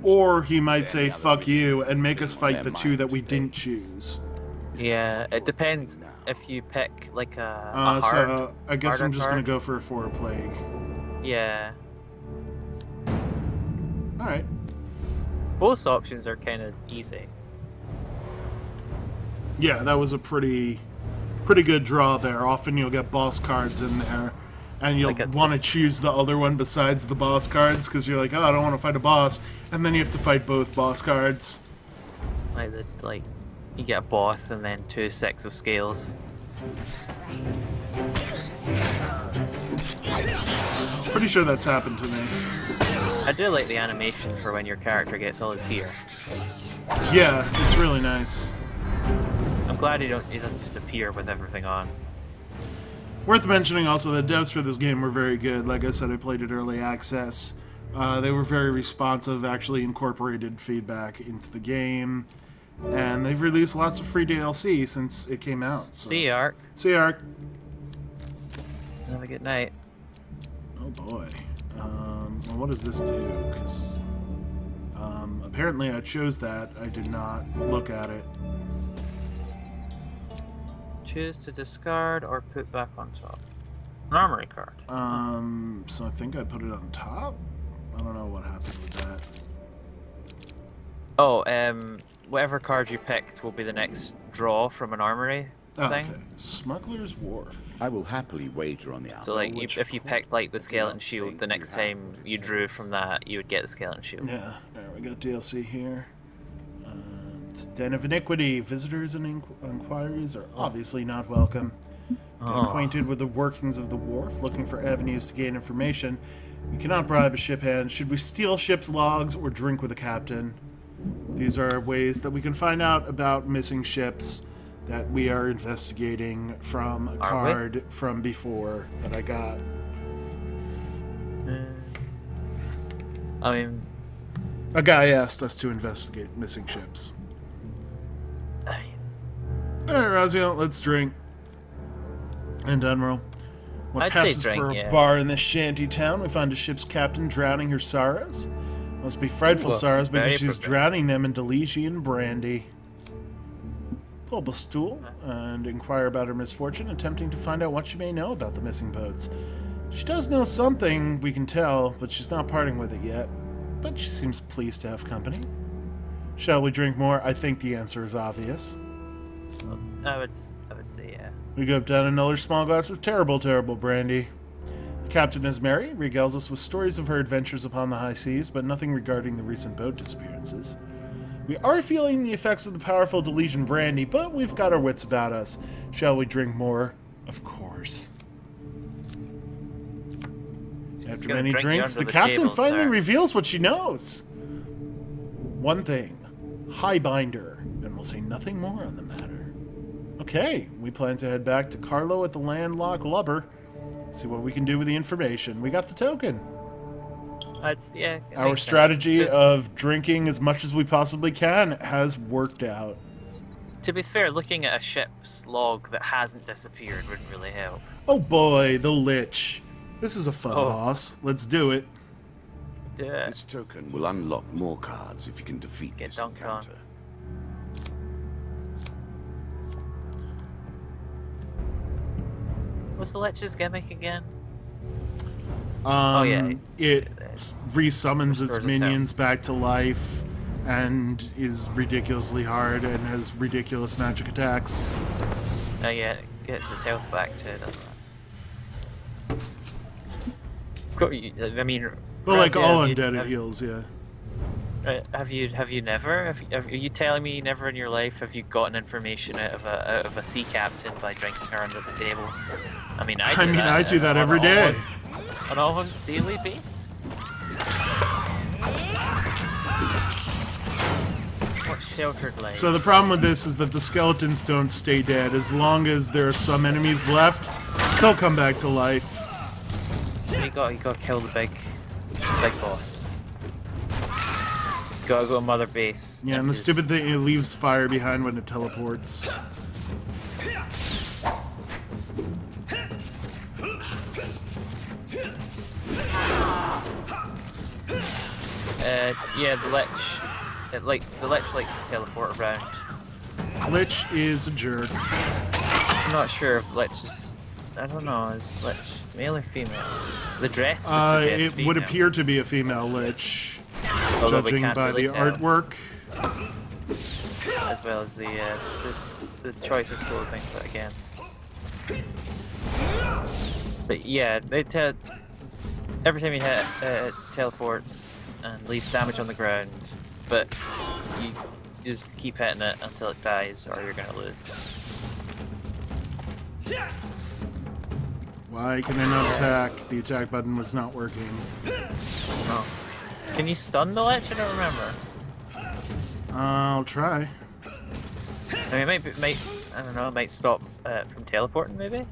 [SPEAKER 2] or he might say, fuck you, and make us fight the two that we didn't choose.
[SPEAKER 1] Yeah, it depends if you pick, like, a hard...
[SPEAKER 2] So, I guess I'm
[SPEAKER 1] harder
[SPEAKER 2] just gonna
[SPEAKER 1] card.
[SPEAKER 2] go for a 4 plague.
[SPEAKER 1] Yeah.
[SPEAKER 2] Alright.
[SPEAKER 1] Both options are kind of easy.
[SPEAKER 2] Yeah, that was a pretty good draw there. Often you'll get boss cards in there, and you'll
[SPEAKER 1] Like
[SPEAKER 2] want to choose the other one besides the boss cards because you're like, oh, I don't want to fight a boss, and then you have to fight both boss cards.
[SPEAKER 1] Like you get a boss and then 2 sets of scales.
[SPEAKER 2] Pretty sure that's happened to me.
[SPEAKER 1] I do like the animation for when your character gets all his gear.
[SPEAKER 2] Yeah, it's really nice.
[SPEAKER 1] I'm glad he doesn't just appear with everything on.
[SPEAKER 2] Worth mentioning also that devs for this game were very good. Like I said, I played it early access. They were very responsive, actually incorporated feedback into the game. And they've released lots of free DLC since it came out. So.
[SPEAKER 1] See you, Ark.
[SPEAKER 2] See you, Ark.
[SPEAKER 1] Have a good night.
[SPEAKER 2] Oh boy. Well, what does this do? Because apparently I chose that. I did not look at it.
[SPEAKER 1] Choose to discard or put back on top. An armory card.
[SPEAKER 2] So I think I put it on top? I don't know what happened with that.
[SPEAKER 1] Oh, whatever card you picked will be the next draw from an armory thing.
[SPEAKER 2] Okay. Smuggler's Wharf.
[SPEAKER 3] I will happily wager on the outcome.
[SPEAKER 1] So like, if you picked like the skeleton shield, the next time you drew from that, you would get the skeleton shield.
[SPEAKER 2] Yeah, there we got DLC here. It's Den of Iniquity. Visitors and inquiries are obviously not welcome. Get acquainted with the workings of the wharf, looking for avenues to gain information. We cannot bribe a ship hand. Should we steal ship's logs or drink with a captain? These are ways that we can find out about missing ships that we are investigating from a card from before that I got.
[SPEAKER 1] I mean,
[SPEAKER 2] a guy asked us to investigate missing ships. Alright, Razio, let's drink. And Admiral. What
[SPEAKER 1] I'd say
[SPEAKER 2] passes
[SPEAKER 1] drink,
[SPEAKER 2] for a
[SPEAKER 1] yeah.
[SPEAKER 2] bar in this shanty town? We find a ship's captain drowning her sorrows. Must be frightful sorrows because
[SPEAKER 1] very
[SPEAKER 2] she's
[SPEAKER 1] progressive.
[SPEAKER 2] drowning them in Delician brandy. Pull up a stool and inquire about her misfortune, attempting to find out what she may know about the missing boats. She does know something, we can tell, but she's not parting with it yet. But she seems pleased to have company. Shall we drink more? I think the answer is obvious.
[SPEAKER 1] I would say yeah.
[SPEAKER 2] We go down another small glass of terrible, terrible brandy. The captain is merry, regales us with stories of her adventures upon the high seas, but nothing regarding the recent boat disappearances. We are feeling the effects of the powerful Delesian brandy, but we've got our wits about us. Shall we drink more? Of course. After
[SPEAKER 1] gonna
[SPEAKER 2] many
[SPEAKER 1] drink you
[SPEAKER 2] drinks, the
[SPEAKER 1] under the
[SPEAKER 2] captain
[SPEAKER 1] table,
[SPEAKER 2] finally
[SPEAKER 1] sir.
[SPEAKER 2] reveals what she knows. One thing. Highbinder. And we'll say nothing more on the matter. Okay, we plan to head back to Carlo at the landlocked lubber. See what we can do with the information. We got the token.
[SPEAKER 1] Yeah. it
[SPEAKER 2] Our
[SPEAKER 1] makes sense.
[SPEAKER 2] strategy
[SPEAKER 1] This-
[SPEAKER 2] of drinking as much as we possibly can has worked out.
[SPEAKER 1] To be fair, looking at a ship's log that hasn't disappeared wouldn't really help.
[SPEAKER 2] Oh boy, the Lich. This is a fun
[SPEAKER 1] Oh.
[SPEAKER 2] boss. Let's do it.
[SPEAKER 1] Do it.
[SPEAKER 3] This token will unlock more cards if you can defeat
[SPEAKER 1] Get
[SPEAKER 3] this
[SPEAKER 1] dunked on.
[SPEAKER 3] encounter.
[SPEAKER 1] What's the Lich's gimmick again?
[SPEAKER 2] Yeah. It resummons its
[SPEAKER 1] Restores itself.
[SPEAKER 2] minions back to life and is ridiculously hard and has ridiculous magic attacks.
[SPEAKER 1] Oh yeah, it gets his health back too, doesn't it? I mean,
[SPEAKER 2] But like
[SPEAKER 1] Razia,
[SPEAKER 2] all
[SPEAKER 1] have you-
[SPEAKER 2] undead, it
[SPEAKER 1] have-
[SPEAKER 2] heals, yeah.
[SPEAKER 1] Have you never? Are you telling me never in your life have you gotten information out of a sea captain by drinking her under the table? I mean, I
[SPEAKER 2] do that every day.
[SPEAKER 1] On almost daily basis. What sheltered life?
[SPEAKER 2] So the problem with this is that the skeletons don't stay dead. As long as there are some enemies left, they'll come back to life.
[SPEAKER 1] You gotta kill the big boss. Gotta go to Mother Base.
[SPEAKER 2] Yeah, and the
[SPEAKER 1] just-
[SPEAKER 2] stupid thing, it leaves fire behind when it teleports.
[SPEAKER 1] Yeah, the Lich. The Lich likes to teleport around.
[SPEAKER 2] Lich is a jerk.
[SPEAKER 1] I'm not sure if Lich is. I don't know. Is Lich male or female? The dress would suggest
[SPEAKER 2] It
[SPEAKER 1] female,
[SPEAKER 2] would appear to be a female Lich,
[SPEAKER 1] although we
[SPEAKER 2] judging
[SPEAKER 1] can't
[SPEAKER 2] by
[SPEAKER 1] really
[SPEAKER 2] the
[SPEAKER 1] tell,
[SPEAKER 2] artwork.
[SPEAKER 1] as well as the choice of clothing. But again, But yeah, every time you hit, it teleports and leaves damage on the ground. But you just keep hitting it until it dies, or you're gonna lose.
[SPEAKER 2] Why can I not attack? The attack button was not working.
[SPEAKER 1] Oh. Can you stun the Lich? I don't remember.
[SPEAKER 2] I'll try.
[SPEAKER 1] I mean, it might I don't know, it might stop from teleporting, maybe?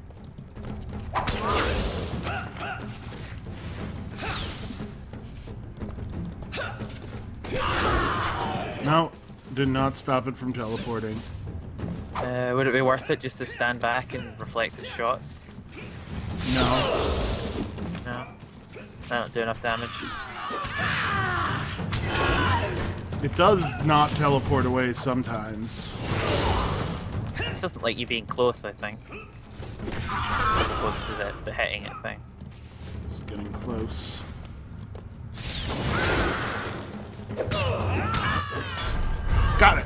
[SPEAKER 2] No, did not stop it from teleporting.
[SPEAKER 1] Would it be worth it just to stand back and reflect its shots?
[SPEAKER 2] No.
[SPEAKER 1] No? I don't do enough damage.
[SPEAKER 2] It does not teleport away sometimes.
[SPEAKER 1] This doesn't like you being close, I think. As opposed to the hitting it thing.
[SPEAKER 2] It's getting close. Got it!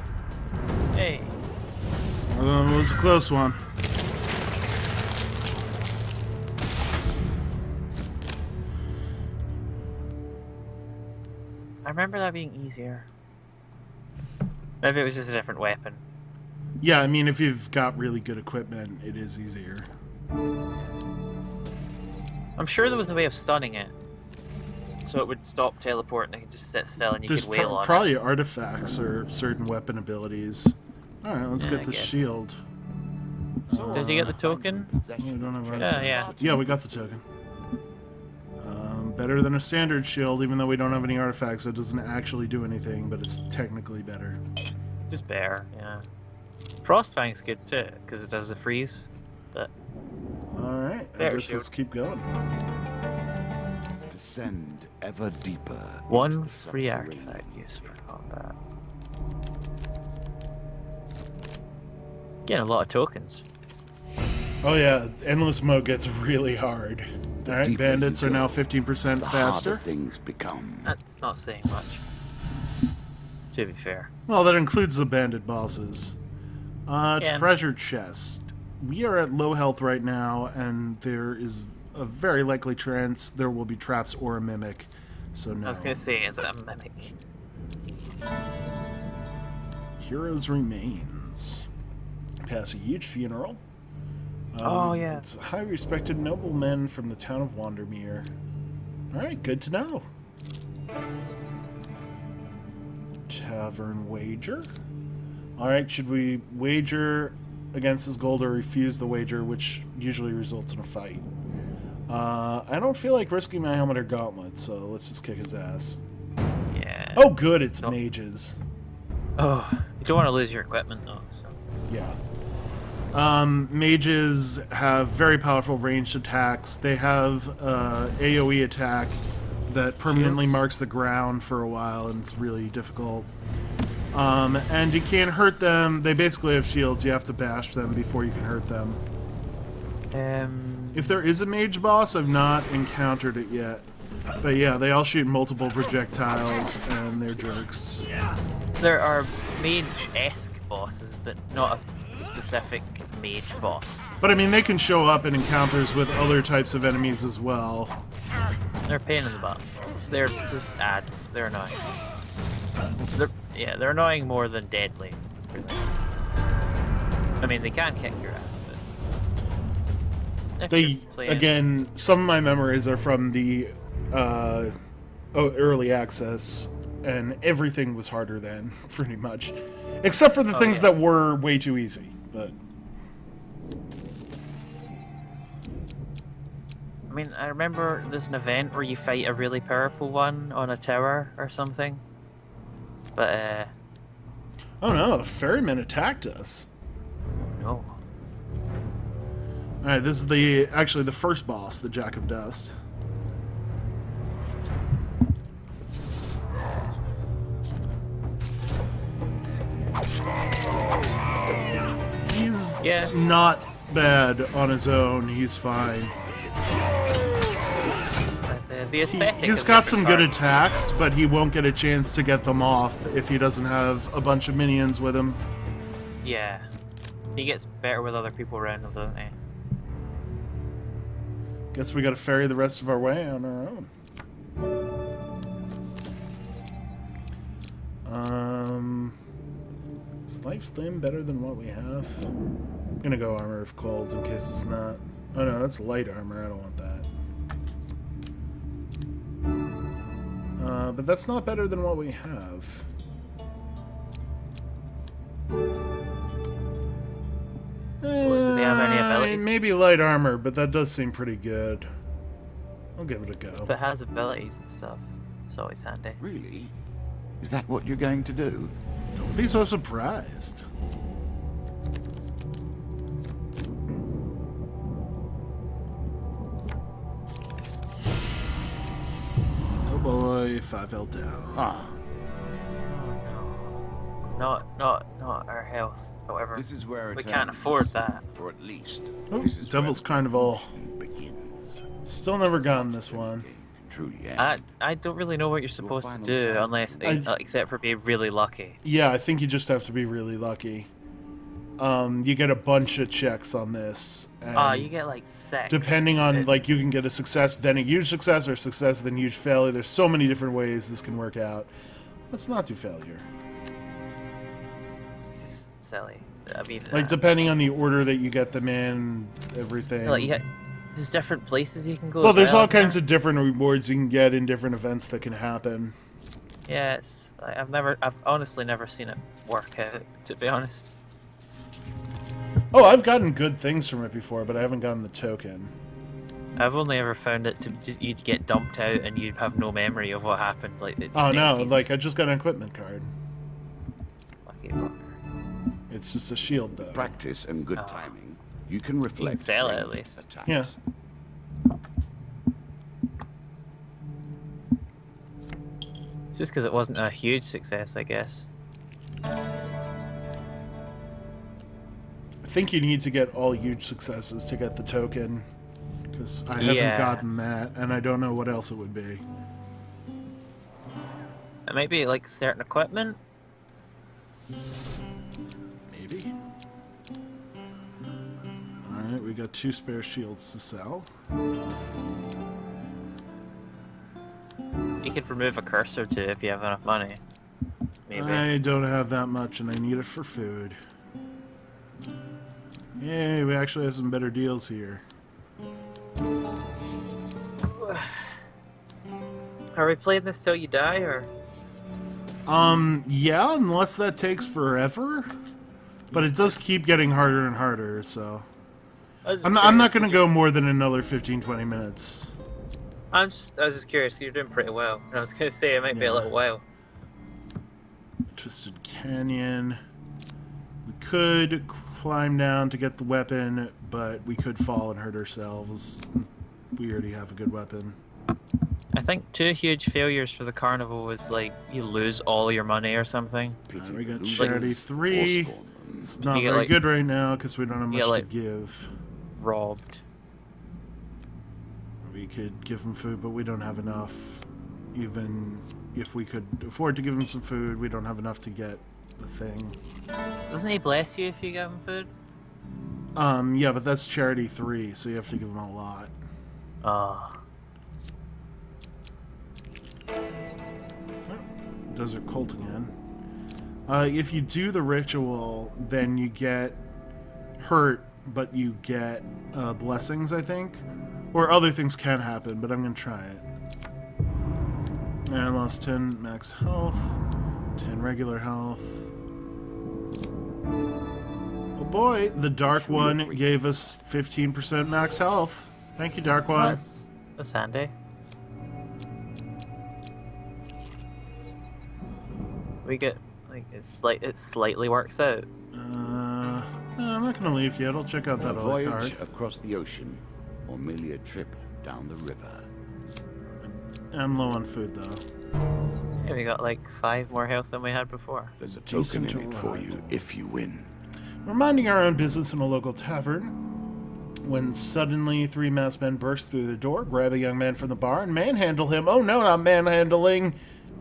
[SPEAKER 1] Hey!
[SPEAKER 2] It was a close one.
[SPEAKER 1] I remember that being easier. Maybe it was just a different weapon.
[SPEAKER 2] Yeah, I mean, if you've got really good equipment, it is easier.
[SPEAKER 1] I'm sure there was a way of stunning it. So it would stop teleporting, it could just sit still and you
[SPEAKER 2] There's
[SPEAKER 1] could wail on it.
[SPEAKER 2] probably artifacts or certain weapon abilities. Alright, let's
[SPEAKER 1] Yeah,
[SPEAKER 2] get
[SPEAKER 1] I
[SPEAKER 2] the
[SPEAKER 1] guess.
[SPEAKER 2] shield.
[SPEAKER 1] Did you get the token?
[SPEAKER 2] Oh, we don't have artifacts.
[SPEAKER 1] Yeah.
[SPEAKER 2] Yeah, we got the token. Better than a standard shield, even though we don't have any artifacts, so it doesn't actually do anything, but it's technically better.
[SPEAKER 1] Just bear, yeah. Frostfang's good too, because it does the freeze. But
[SPEAKER 2] Alright, I
[SPEAKER 1] Better
[SPEAKER 2] guess let's
[SPEAKER 1] shield.
[SPEAKER 2] keep going.
[SPEAKER 3] Descend ever deeper.
[SPEAKER 1] one
[SPEAKER 3] into the
[SPEAKER 1] free
[SPEAKER 3] subterranean.
[SPEAKER 1] artifact used for combat. Getting a lot of tokens.
[SPEAKER 2] Oh yeah, endless mode gets really hard. Alright,
[SPEAKER 3] deeper
[SPEAKER 2] bandits
[SPEAKER 3] you
[SPEAKER 2] are
[SPEAKER 3] go,
[SPEAKER 2] now 15%
[SPEAKER 3] The harder
[SPEAKER 2] faster.
[SPEAKER 3] things become.
[SPEAKER 1] That's not saying much. To be fair.
[SPEAKER 2] Well, that includes the bandit bosses.
[SPEAKER 1] Yeah.
[SPEAKER 2] Treasure chest. We are at low health right now, and there is a very likely chance there will be traps or a mimic. So no.
[SPEAKER 1] I was gonna say, is it a mimic?
[SPEAKER 2] Heroes remains. Pass a huge funeral.
[SPEAKER 1] Oh, yeah.
[SPEAKER 2] It's high respected noblemen from the town of Wandermere. Alright, good to know. Tavern wager. Alright, should we wager against his gold or refuse the wager, which usually results in a fight? I don't feel like risking my helmet or gauntlet, so let's just kick his ass.
[SPEAKER 1] Yeah.
[SPEAKER 2] Oh good, it's
[SPEAKER 1] Not-
[SPEAKER 2] mages.
[SPEAKER 1] Oh, you don't want to lose your equipment though. So.
[SPEAKER 2] Yeah. Mages have very powerful ranged attacks. They have AoE attack that permanently
[SPEAKER 1] Shields?
[SPEAKER 2] marks the ground for a while, and it's really difficult. And you can't hurt them. They basically have shields. You have to bash them before you can hurt them. If there is a mage boss, I've not encountered it yet. But yeah, they all shoot multiple projectiles, and they're jerks.
[SPEAKER 1] There are mage-esque bosses, but not a specific mage boss.
[SPEAKER 2] But I mean, they can show up in encounters with other types of enemies as well.
[SPEAKER 1] They're a pain in the butt. They're just ads. They're annoying. They're annoying more than deadly. Really. I mean, they can kick your ass, but if
[SPEAKER 2] They
[SPEAKER 1] you're playing-
[SPEAKER 2] again, some of my memories are from the early access, and everything was harder then, pretty much, except for the things
[SPEAKER 1] yeah.
[SPEAKER 2] that were way too easy. But
[SPEAKER 1] I mean, I remember there's an event where you fight a really powerful one on a tower or something. But
[SPEAKER 2] oh no, the ferryman attacked us.
[SPEAKER 1] no.
[SPEAKER 2] All right, this is actually the first boss, the Jack of Dust. He's
[SPEAKER 1] Yeah.
[SPEAKER 2] not bad on his own. He's fine.
[SPEAKER 1] But the aesthetic.
[SPEAKER 2] He's
[SPEAKER 1] of
[SPEAKER 2] got
[SPEAKER 1] different
[SPEAKER 2] some good
[SPEAKER 1] cards.
[SPEAKER 2] attacks, but he won't get a chance to get them off if he doesn't have a bunch of minions with him.
[SPEAKER 1] Yeah. He gets better with other people around him, doesn't he?
[SPEAKER 2] Guess we gotta ferry the rest of our way on our own. Is life stim better than what we have? I'm gonna go armor of cold in case it's not. Oh no, that's light armor. I don't want that. But that's not better than what we have.
[SPEAKER 1] Do they have any abilities?
[SPEAKER 2] Maybe light armor, but that does seem pretty good. I'll give it a go.
[SPEAKER 1] If it has abilities and stuff, it's always handy.
[SPEAKER 3] Really? Is that what you're going to do?
[SPEAKER 2] Don't be so surprised. Oh boy, 5L down.
[SPEAKER 3] Ah,
[SPEAKER 1] Not our health, however.
[SPEAKER 3] this is where
[SPEAKER 1] We
[SPEAKER 3] it
[SPEAKER 1] can't
[SPEAKER 3] ends.
[SPEAKER 1] afford that.
[SPEAKER 3] Or at least,
[SPEAKER 2] Oh,
[SPEAKER 3] this is
[SPEAKER 2] Devil's
[SPEAKER 3] where
[SPEAKER 2] Carnival.
[SPEAKER 3] the begins.
[SPEAKER 2] Still never gotten this one.
[SPEAKER 3] Truly end.
[SPEAKER 1] I don't really know what you're supposed to
[SPEAKER 3] final
[SPEAKER 1] do
[SPEAKER 3] challenge.
[SPEAKER 1] unless except for being really lucky.
[SPEAKER 2] Yeah, I think you just have to be really lucky. You get a bunch of checks on this. And
[SPEAKER 1] You get like 6.
[SPEAKER 2] depending on,
[SPEAKER 1] It's-
[SPEAKER 2] like, you can get a success, then a huge success, or success, then huge failure. There's so many different ways this can work out. Let's not do failure.
[SPEAKER 1] It's just silly. I mean,
[SPEAKER 2] Like, depending on the order that you get them in, everything.
[SPEAKER 1] like there's different places you can go.
[SPEAKER 2] Well,
[SPEAKER 1] as
[SPEAKER 2] there's all
[SPEAKER 1] isn't there?
[SPEAKER 2] kinds of different rewards you can get in different events that can happen.
[SPEAKER 1] Yeah, it's I've honestly never seen it work out. To be honest.
[SPEAKER 2] Oh, I've gotten good things from it before, but I haven't gotten the token.
[SPEAKER 1] I've only ever found it to just you'd get dumped out and you'd have no memory of what happened. Like it's
[SPEAKER 2] Oh no,
[SPEAKER 1] empties.
[SPEAKER 2] like I just got an equipment card.
[SPEAKER 1] Lucky fucker.
[SPEAKER 2] It's just a shield though.
[SPEAKER 3] Practice and good
[SPEAKER 1] Oh.
[SPEAKER 3] timing. You can reflect
[SPEAKER 1] sell it at
[SPEAKER 3] ranged
[SPEAKER 1] least.
[SPEAKER 3] attacks.
[SPEAKER 2] Yeah.
[SPEAKER 1] It's just because it wasn't a huge success, I guess.
[SPEAKER 2] I think you need to get all huge successes to get the token, because I haven't
[SPEAKER 1] Yeah.
[SPEAKER 2] gotten that, and I don't know what else it would be.
[SPEAKER 1] It might be like certain equipment.
[SPEAKER 2] Maybe. Alright, we got 2 spare shields to sell.
[SPEAKER 1] You could remove a curse or 2 if you have enough money. Maybe.
[SPEAKER 2] I don't have that much, and I need it for food. Yay, we actually have some better deals here.
[SPEAKER 1] Are we playing this till you die, or?
[SPEAKER 2] Yeah, unless that takes forever. But it does keep getting harder and harder, so... I'm not going to go more than another 15-20 minutes.
[SPEAKER 1] I was just curious. 'Cause you're doing pretty well. And I was gonna say it might be
[SPEAKER 2] Yeah.
[SPEAKER 1] a little while.
[SPEAKER 2] Twisted Canyon. We could climb down to get the weapon, but we could fall and hurt ourselves. We already have a good weapon.
[SPEAKER 1] I think 2 huge failures for the carnival was like you lose all your money or something.
[SPEAKER 3] Pity
[SPEAKER 2] we
[SPEAKER 3] the
[SPEAKER 2] got
[SPEAKER 3] losers
[SPEAKER 2] Charity
[SPEAKER 3] or
[SPEAKER 2] 3.
[SPEAKER 3] scorn them.
[SPEAKER 2] It's not
[SPEAKER 1] You get,
[SPEAKER 2] very
[SPEAKER 1] like-
[SPEAKER 2] good right now because we don't have
[SPEAKER 1] you get,
[SPEAKER 2] much
[SPEAKER 1] like-
[SPEAKER 2] to give.
[SPEAKER 1] Robbed.
[SPEAKER 2] We could give him food, but we don't have enough. Even if we could afford to give him some food, we don't have enough to get the thing.
[SPEAKER 1] Doesn't he bless you if you give him food?
[SPEAKER 2] Yeah, but that's Charity 3, so you have to give him a lot.
[SPEAKER 1] Oh.
[SPEAKER 2] Desert Cult again. If you do the ritual, then you get hurt, but you get blessings, I think. Or other things can happen, but I'm going to try it. And I lost 10 max health, 10 regular health. Oh boy, the Dark One gave us 15% max health. Thank you, Dark One.
[SPEAKER 1] That's handy. We get like it slightly works out.
[SPEAKER 2] No, I'm not going to leave yet. I'll check out
[SPEAKER 3] A
[SPEAKER 2] that other
[SPEAKER 3] voyage
[SPEAKER 2] card.
[SPEAKER 3] across the ocean, or merely a trip down the river.
[SPEAKER 2] I'm low on food, though.
[SPEAKER 1] Yeah, we got like 5 more health than we had before.
[SPEAKER 3] There's a token
[SPEAKER 2] Decent
[SPEAKER 3] in it for
[SPEAKER 2] ride.
[SPEAKER 3] you if you win.
[SPEAKER 2] We're minding our own business in a local tavern when suddenly 3 masked men burst through the door, grab a young man from the bar, and manhandle him. Oh no, not manhandling!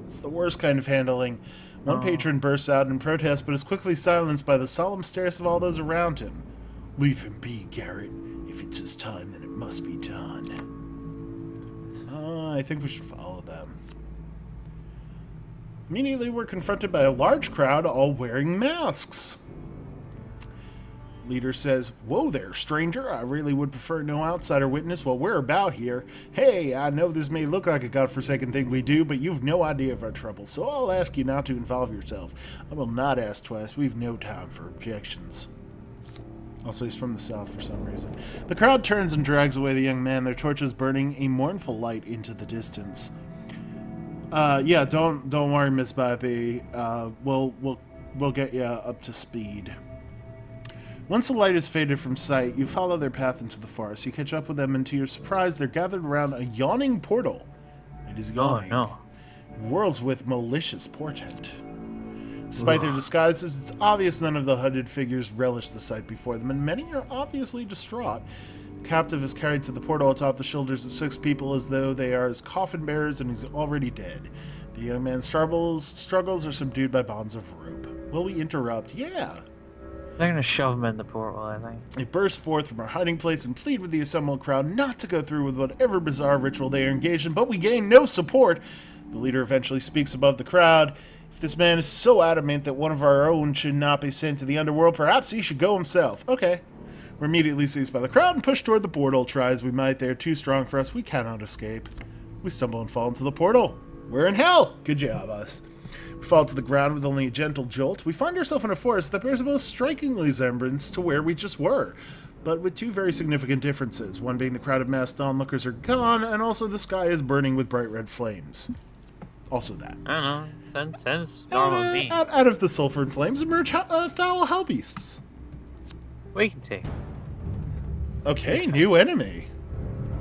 [SPEAKER 2] It's the worst kind of handling. One patron bursts out in protest, but is quickly silenced by the solemn stares of all those around him. Leave him be, Garrett. If it's his time, then it must be done. I think we should follow them. Immediately, we're confronted by a large crowd, all wearing masks. Leader says, "Whoa there, stranger. I really would prefer no outsider witness while we're about here. Hey, I know this may look like a godforsaken thing we do, but you've no idea of our trouble, so I'll ask you not to involve yourself. I will not ask twice. We've no time for objections." Also, he's from the south for some reason. The crowd turns and drags away the young man, their torches burning a mournful light into the distance. Yeah, don't worry, Miss Bappy. We'll get you up to speed. Once the light is faded from sight, you follow their path into the forest. You catch up with them, and to your surprise, they're gathered around a yawning portal. It is yawning.
[SPEAKER 1] Oh, no.
[SPEAKER 2] Worlds with malicious portent. Despite their disguises, it's obvious none of the hooded figures relish the sight before them, and many are obviously distraught. The captive is carried to the portal atop the shoulders of 6 people as though they are his coffin bearers, and he's already dead. The young man's struggles are subdued by bonds of rope. Will we interrupt? Yeah.
[SPEAKER 1] They're gonna shove him in the portal, I think.
[SPEAKER 2] They burst forth from our hiding place and plead with the assembled crowd not to go through with whatever bizarre ritual they are engaged in, but we gain no support. The leader eventually speaks above the crowd. "If this man is so adamant that one of our own should not be sent to the underworld, perhaps he should go himself." Okay. We're immediately seized by the crowd and pushed toward the portal. Try as we might, they are too strong for us. We cannot escape. We stumble and fall into the portal. We're in hell. Good job, us. We fall to the ground with only a gentle jolt. We find ourselves in a forest that bears a most striking resemblance to where we just were, but with 2 very significant differences. One being the crowd of masked onlookers are gone, and also the sky is burning with bright red flames. Also that.
[SPEAKER 1] I don't know. Sounds normal to me.
[SPEAKER 2] Out of the sulfur and flames emerge foul hell beasts.
[SPEAKER 1] We can take.
[SPEAKER 2] Okay, new enemy.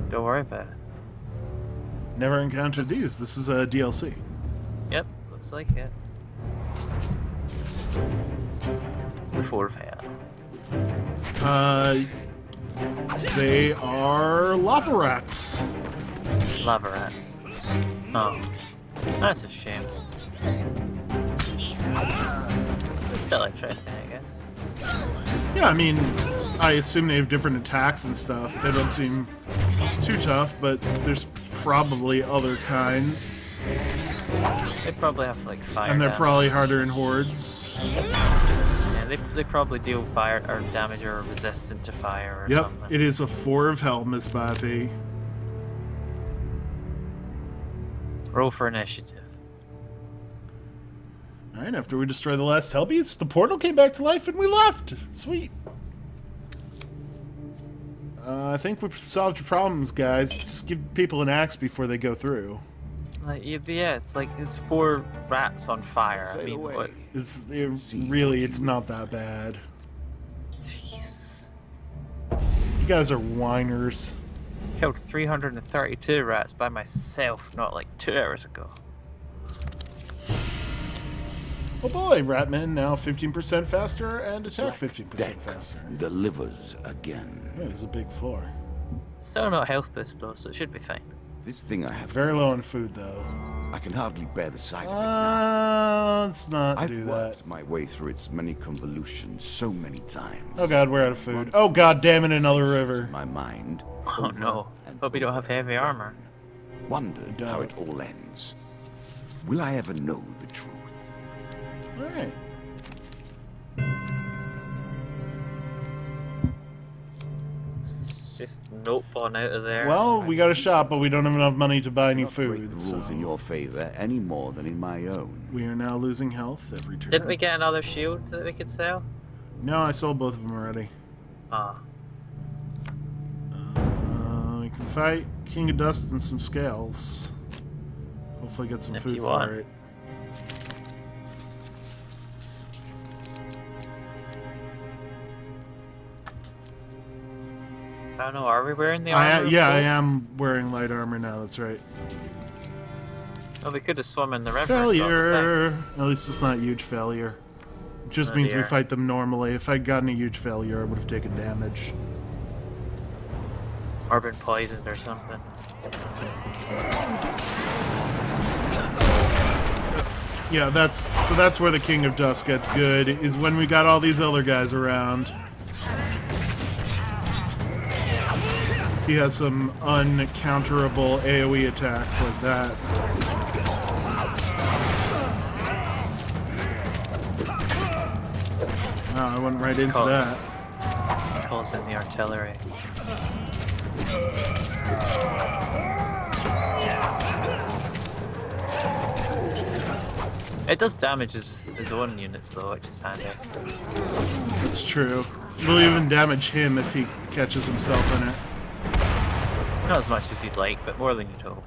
[SPEAKER 1] Don't worry about it.
[SPEAKER 2] Never encountered these. This is a DLC.
[SPEAKER 1] Yep, looks like it. The 4 of hell.
[SPEAKER 2] They are lava rats.
[SPEAKER 1] Lava rats. Oh. That's a shame. It's still interesting, I guess.
[SPEAKER 2] Yeah, I mean, I assume they have different attacks and stuff. They don't seem too tough, but there's probably other kinds.
[SPEAKER 1] They probably have like fire.
[SPEAKER 2] And they're
[SPEAKER 1] damage.
[SPEAKER 2] probably harder in hordes.
[SPEAKER 1] Yeah, they probably deal fire or damage or are resistant to fire or
[SPEAKER 2] Yep,
[SPEAKER 1] something.
[SPEAKER 2] it is a 4 of hell, Miss Bappy.
[SPEAKER 1] Roll for initiative.
[SPEAKER 2] Alright, after we destroy the last hellbeats, the portal came back to life and we left. Sweet. I think we've solved your problems, guys. Just give people an axe before they go through.
[SPEAKER 1] Like yeah, it's like it's 4 rats on fire. I
[SPEAKER 3] Sail
[SPEAKER 1] mean,
[SPEAKER 3] away.
[SPEAKER 1] what?
[SPEAKER 2] It's not that bad.
[SPEAKER 1] Jeez.
[SPEAKER 2] You guys are whiners.
[SPEAKER 1] Killed 332 rats by myself, not like 2 hours ago.
[SPEAKER 2] Oh boy, Ratman now 15% faster and attack 15%
[SPEAKER 3] Deck
[SPEAKER 2] faster.
[SPEAKER 3] delivers again.
[SPEAKER 2] Oh, it's a big floor.
[SPEAKER 1] Still not health boost though, so it should be fine.
[SPEAKER 3] This thing I have,
[SPEAKER 2] Very low on food, though.
[SPEAKER 3] I can hardly bear the sight of it now.
[SPEAKER 2] Let's not
[SPEAKER 3] I've
[SPEAKER 2] do
[SPEAKER 3] worked
[SPEAKER 2] that.
[SPEAKER 3] my way through its many convolutions so many times.
[SPEAKER 2] Oh god, we're out of food. Oh god damn it, another river.
[SPEAKER 3] My mind.
[SPEAKER 1] Oh no. Hope we don't have heavy armor.
[SPEAKER 3] Wondered how it all ends. Will I ever know the truth?
[SPEAKER 2] Alright.
[SPEAKER 1] It's just nope on out of there.
[SPEAKER 2] Well, we got a shop, but we don't have enough money to buy any
[SPEAKER 3] Not break the
[SPEAKER 2] food,
[SPEAKER 3] rules
[SPEAKER 2] so
[SPEAKER 3] in your favor any more than in my own.
[SPEAKER 2] we are now losing health every turn.
[SPEAKER 1] Didn't we get another shield that we could sell?
[SPEAKER 2] No, I sold both of them already.
[SPEAKER 1] Ah.
[SPEAKER 2] We can fight King of Dust and some scales. Hopefully get some
[SPEAKER 1] If
[SPEAKER 2] food
[SPEAKER 1] you
[SPEAKER 2] for
[SPEAKER 1] want.
[SPEAKER 2] it.
[SPEAKER 1] I don't know, are we wearing the armor?
[SPEAKER 2] I am wearing light armor now, that's right.
[SPEAKER 1] Oh, we could have swum in the river. and got the thing.
[SPEAKER 2] Failure! At least it's not a huge failure. It just
[SPEAKER 1] Oh,
[SPEAKER 2] means we
[SPEAKER 1] dear.
[SPEAKER 2] fight them normally. If I'd gotten a huge failure, I would have taken damage.
[SPEAKER 1] Or been poisoned or something.
[SPEAKER 2] Yeah, that's where the King of Dust gets good, is when we got all these other guys around. He has some uncounterable AoE attacks like that. Oh, I went right into that.
[SPEAKER 1] Just calls in the artillery. It does damage his own units though, which is handy.
[SPEAKER 2] It's true. It'll even damage him if he catches himself in it.
[SPEAKER 1] Not as much as you'd like, but more than you'd hope.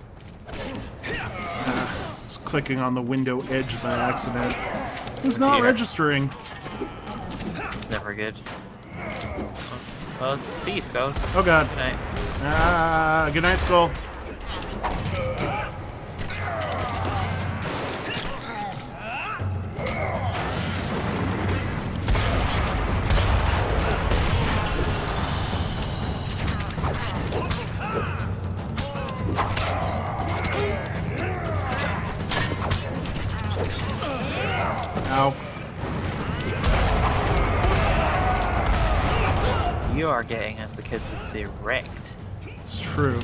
[SPEAKER 2] Just clicking on the window edge by accident. It's not
[SPEAKER 1] Dear.
[SPEAKER 2] registering.
[SPEAKER 1] It's never good. Well, see you, Skulls.
[SPEAKER 2] Oh god.
[SPEAKER 1] Good night.
[SPEAKER 2] Good night, Skull. Ow.
[SPEAKER 1] You are getting, as the kids would say, wrecked.
[SPEAKER 2] It's true.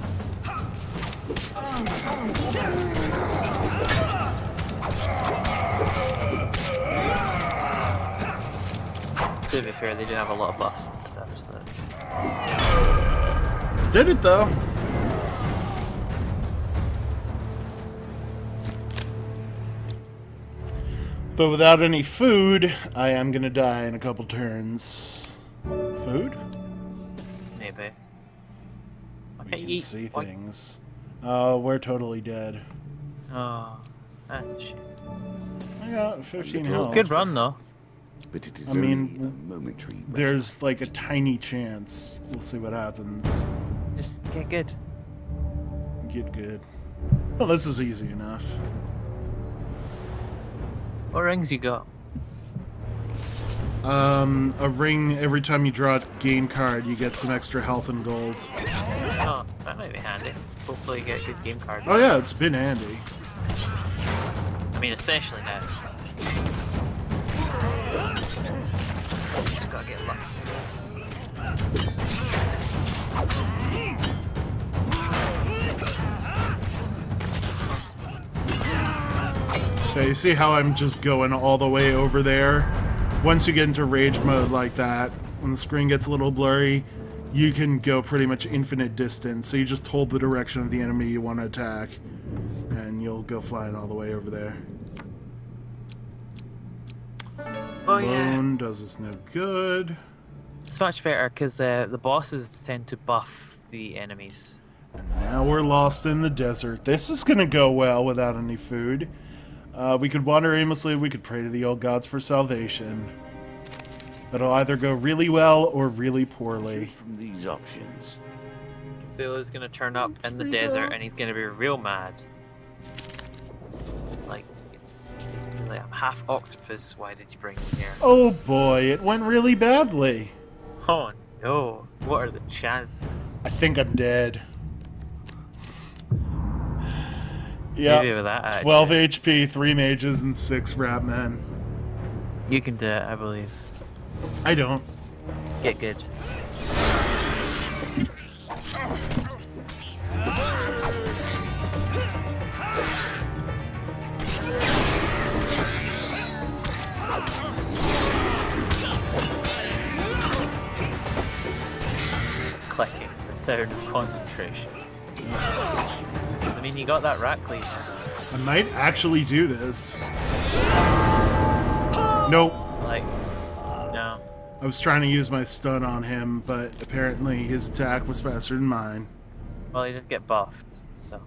[SPEAKER 1] To be fair, they do have a lot of buffs and stuff, so...
[SPEAKER 2] Did it though. But without any food, I am gonna die in a couple turns. Food?
[SPEAKER 1] Maybe.
[SPEAKER 2] We
[SPEAKER 1] Okay,
[SPEAKER 2] can
[SPEAKER 1] eat.
[SPEAKER 2] see
[SPEAKER 1] What?
[SPEAKER 2] things. Oh, we're totally dead.
[SPEAKER 1] Oh, that's a shame.
[SPEAKER 2] I got 15
[SPEAKER 3] Well,
[SPEAKER 2] health.
[SPEAKER 1] Good run, though.
[SPEAKER 3] But it is
[SPEAKER 2] I mean,
[SPEAKER 3] only a momentary respite.
[SPEAKER 2] There's like a tiny chance. We'll see what happens.
[SPEAKER 1] Just get good.
[SPEAKER 2] Get good. Well, this is easy enough.
[SPEAKER 1] What rings you got?
[SPEAKER 2] A ring, every time you draw a game card, you get some extra health and gold.
[SPEAKER 1] Oh, that might be handy. Hopefully you get good game cards.
[SPEAKER 2] Oh yeah, it's been handy.
[SPEAKER 1] I mean, especially now. Just gotta get lucky.
[SPEAKER 2] So you see how I'm just going all the way over there? Once you get into rage mode like that, when the screen gets a little blurry, you can go pretty much infinite distance. So you just hold the direction of the enemy you want to attack, and you'll go flying all the way over there.
[SPEAKER 1] Oh yeah.
[SPEAKER 2] Alone does us no good.
[SPEAKER 1] It's much better because the bosses tend to buff the enemies.
[SPEAKER 2] And now we're lost in the desert. This is gonna go well without any food. We could wander aimlessly, we could pray to the old gods for salvation. That'll either go really well or really poorly.
[SPEAKER 3] Choose from these options.
[SPEAKER 1] Cthulhu's gonna turn up in the desert and he's gonna be real mad. Like, it's like, I'm half octopus, why did you bring me here?
[SPEAKER 2] Oh boy, it went really badly.
[SPEAKER 1] Oh no, what are the chances?
[SPEAKER 2] I think I'm dead.
[SPEAKER 1] Maybe
[SPEAKER 2] Yeah,
[SPEAKER 1] with that attitude.
[SPEAKER 2] 12 HP, 3 mages, and 6 rat men.
[SPEAKER 1] You can do it, I believe.
[SPEAKER 2] I don't.
[SPEAKER 1] Get good. Just clicking, the sound of concentration. I mean, you got that rat cleave.
[SPEAKER 2] I might actually do this. Nope.
[SPEAKER 1] It's like, no.
[SPEAKER 2] I was trying to use my stun on him, but apparently his attack was faster than mine.
[SPEAKER 1] Well, he didn't get buffed, so.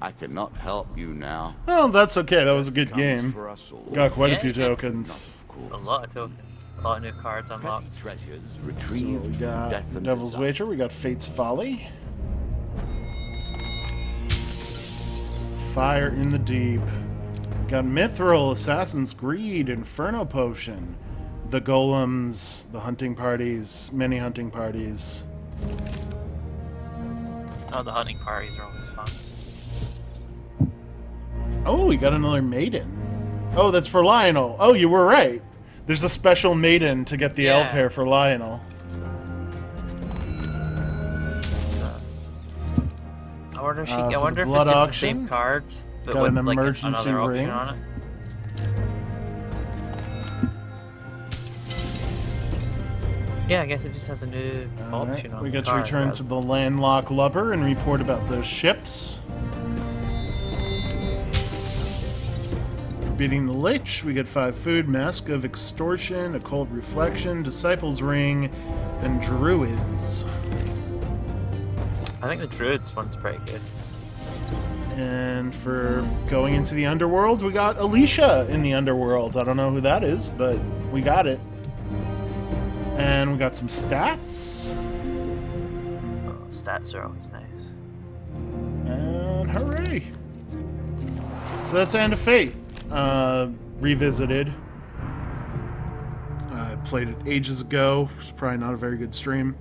[SPEAKER 3] I cannot help you now.
[SPEAKER 2] Well, that's okay. That was a good
[SPEAKER 3] Comes
[SPEAKER 2] game.
[SPEAKER 3] for us all.
[SPEAKER 2] Got quite a
[SPEAKER 1] Yeah,
[SPEAKER 2] few
[SPEAKER 1] yeah.
[SPEAKER 2] tokens.
[SPEAKER 3] Of
[SPEAKER 1] A
[SPEAKER 3] course.
[SPEAKER 1] lot of tokens. A lot of new cards unlocked.
[SPEAKER 3] Petty treasures
[SPEAKER 2] So
[SPEAKER 3] retrieved
[SPEAKER 2] we
[SPEAKER 3] from
[SPEAKER 2] got
[SPEAKER 3] death and
[SPEAKER 2] Devil's
[SPEAKER 3] disaster.
[SPEAKER 2] Wager, we got Fate's Folly. Fire in the Deep. Got Mithril, Assassin's Greed, Inferno Potion. The Golems, the hunting parties, many hunting parties.
[SPEAKER 1] Oh, the hunting parties are always fun.
[SPEAKER 2] Oh, we got another maiden. Oh, that's for Lionel. Oh, you were right. There's a special maiden to get the elf
[SPEAKER 1] Yeah.
[SPEAKER 2] hair for Lionel.
[SPEAKER 1] So, I wonder if
[SPEAKER 2] for
[SPEAKER 1] I
[SPEAKER 2] the
[SPEAKER 1] wonder if it's
[SPEAKER 2] blood
[SPEAKER 1] just the
[SPEAKER 2] auction.
[SPEAKER 1] same card, but
[SPEAKER 2] Got
[SPEAKER 1] with
[SPEAKER 2] an
[SPEAKER 1] like
[SPEAKER 2] emergency
[SPEAKER 1] another option
[SPEAKER 2] ring.
[SPEAKER 1] on it. Yeah, I guess it just has a new option on
[SPEAKER 2] We
[SPEAKER 1] the
[SPEAKER 2] get to
[SPEAKER 1] card,
[SPEAKER 2] return
[SPEAKER 1] rather-
[SPEAKER 2] to the landlocked lubber and report about those ships. For beating the Lich, we get 5 food, Mask of Extortion, Occult Reflection, Disciples Ring, and Druids.
[SPEAKER 1] I think the Druids one's pretty good.
[SPEAKER 2] And for going into the Underworld, we got Alicia in the Underworld. I don't know who that is, but we got it. And we got some stats.
[SPEAKER 1] Oh, stats are always nice.
[SPEAKER 2] And hooray! So that's End of Fate. Revisited. I played it ages ago. It was probably not a very good stream.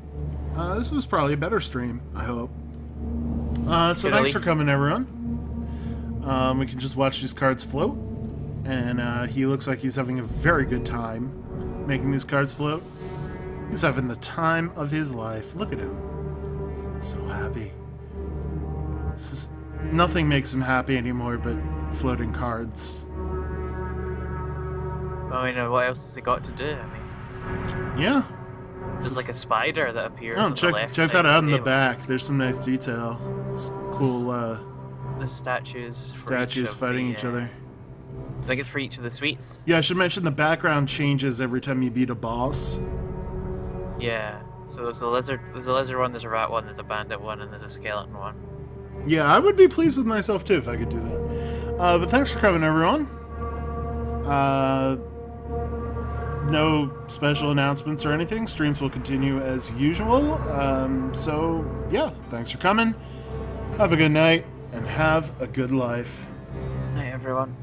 [SPEAKER 2] This was probably a better stream, I hope. So
[SPEAKER 1] Good, at
[SPEAKER 2] thanks for
[SPEAKER 1] least.
[SPEAKER 2] coming, everyone. We can just watch these cards float. And he looks like he's having a very good time making these cards float. He's having the time of his life. Look at him. So happy. Nothing makes him happy anymore but floating cards.
[SPEAKER 1] I mean, what else has he got to do? I mean,
[SPEAKER 2] Yeah.
[SPEAKER 1] there's like a spider that appears
[SPEAKER 2] Oh,
[SPEAKER 1] on the
[SPEAKER 2] check
[SPEAKER 1] left
[SPEAKER 2] that
[SPEAKER 1] side
[SPEAKER 2] out
[SPEAKER 1] of
[SPEAKER 2] in the
[SPEAKER 1] table.
[SPEAKER 2] back. There's some nice detail. It's cool
[SPEAKER 1] The statues. for each
[SPEAKER 2] statues
[SPEAKER 1] of
[SPEAKER 2] fighting
[SPEAKER 1] the,
[SPEAKER 2] each other.
[SPEAKER 1] I think it's for each of the suites.
[SPEAKER 2] Yeah, I should mention the background changes every time you beat a boss.
[SPEAKER 1] Yeah. So there's a lizard one, there's a rat one, there's a bandit one, and there's a skeleton one.
[SPEAKER 2] Yeah, I would be pleased with myself too if I could do that. But thanks for coming, everyone. No special announcements or anything. Streams will continue as usual. So, yeah, thanks for coming. Have a good night, and have a good life.
[SPEAKER 1] Hi everyone.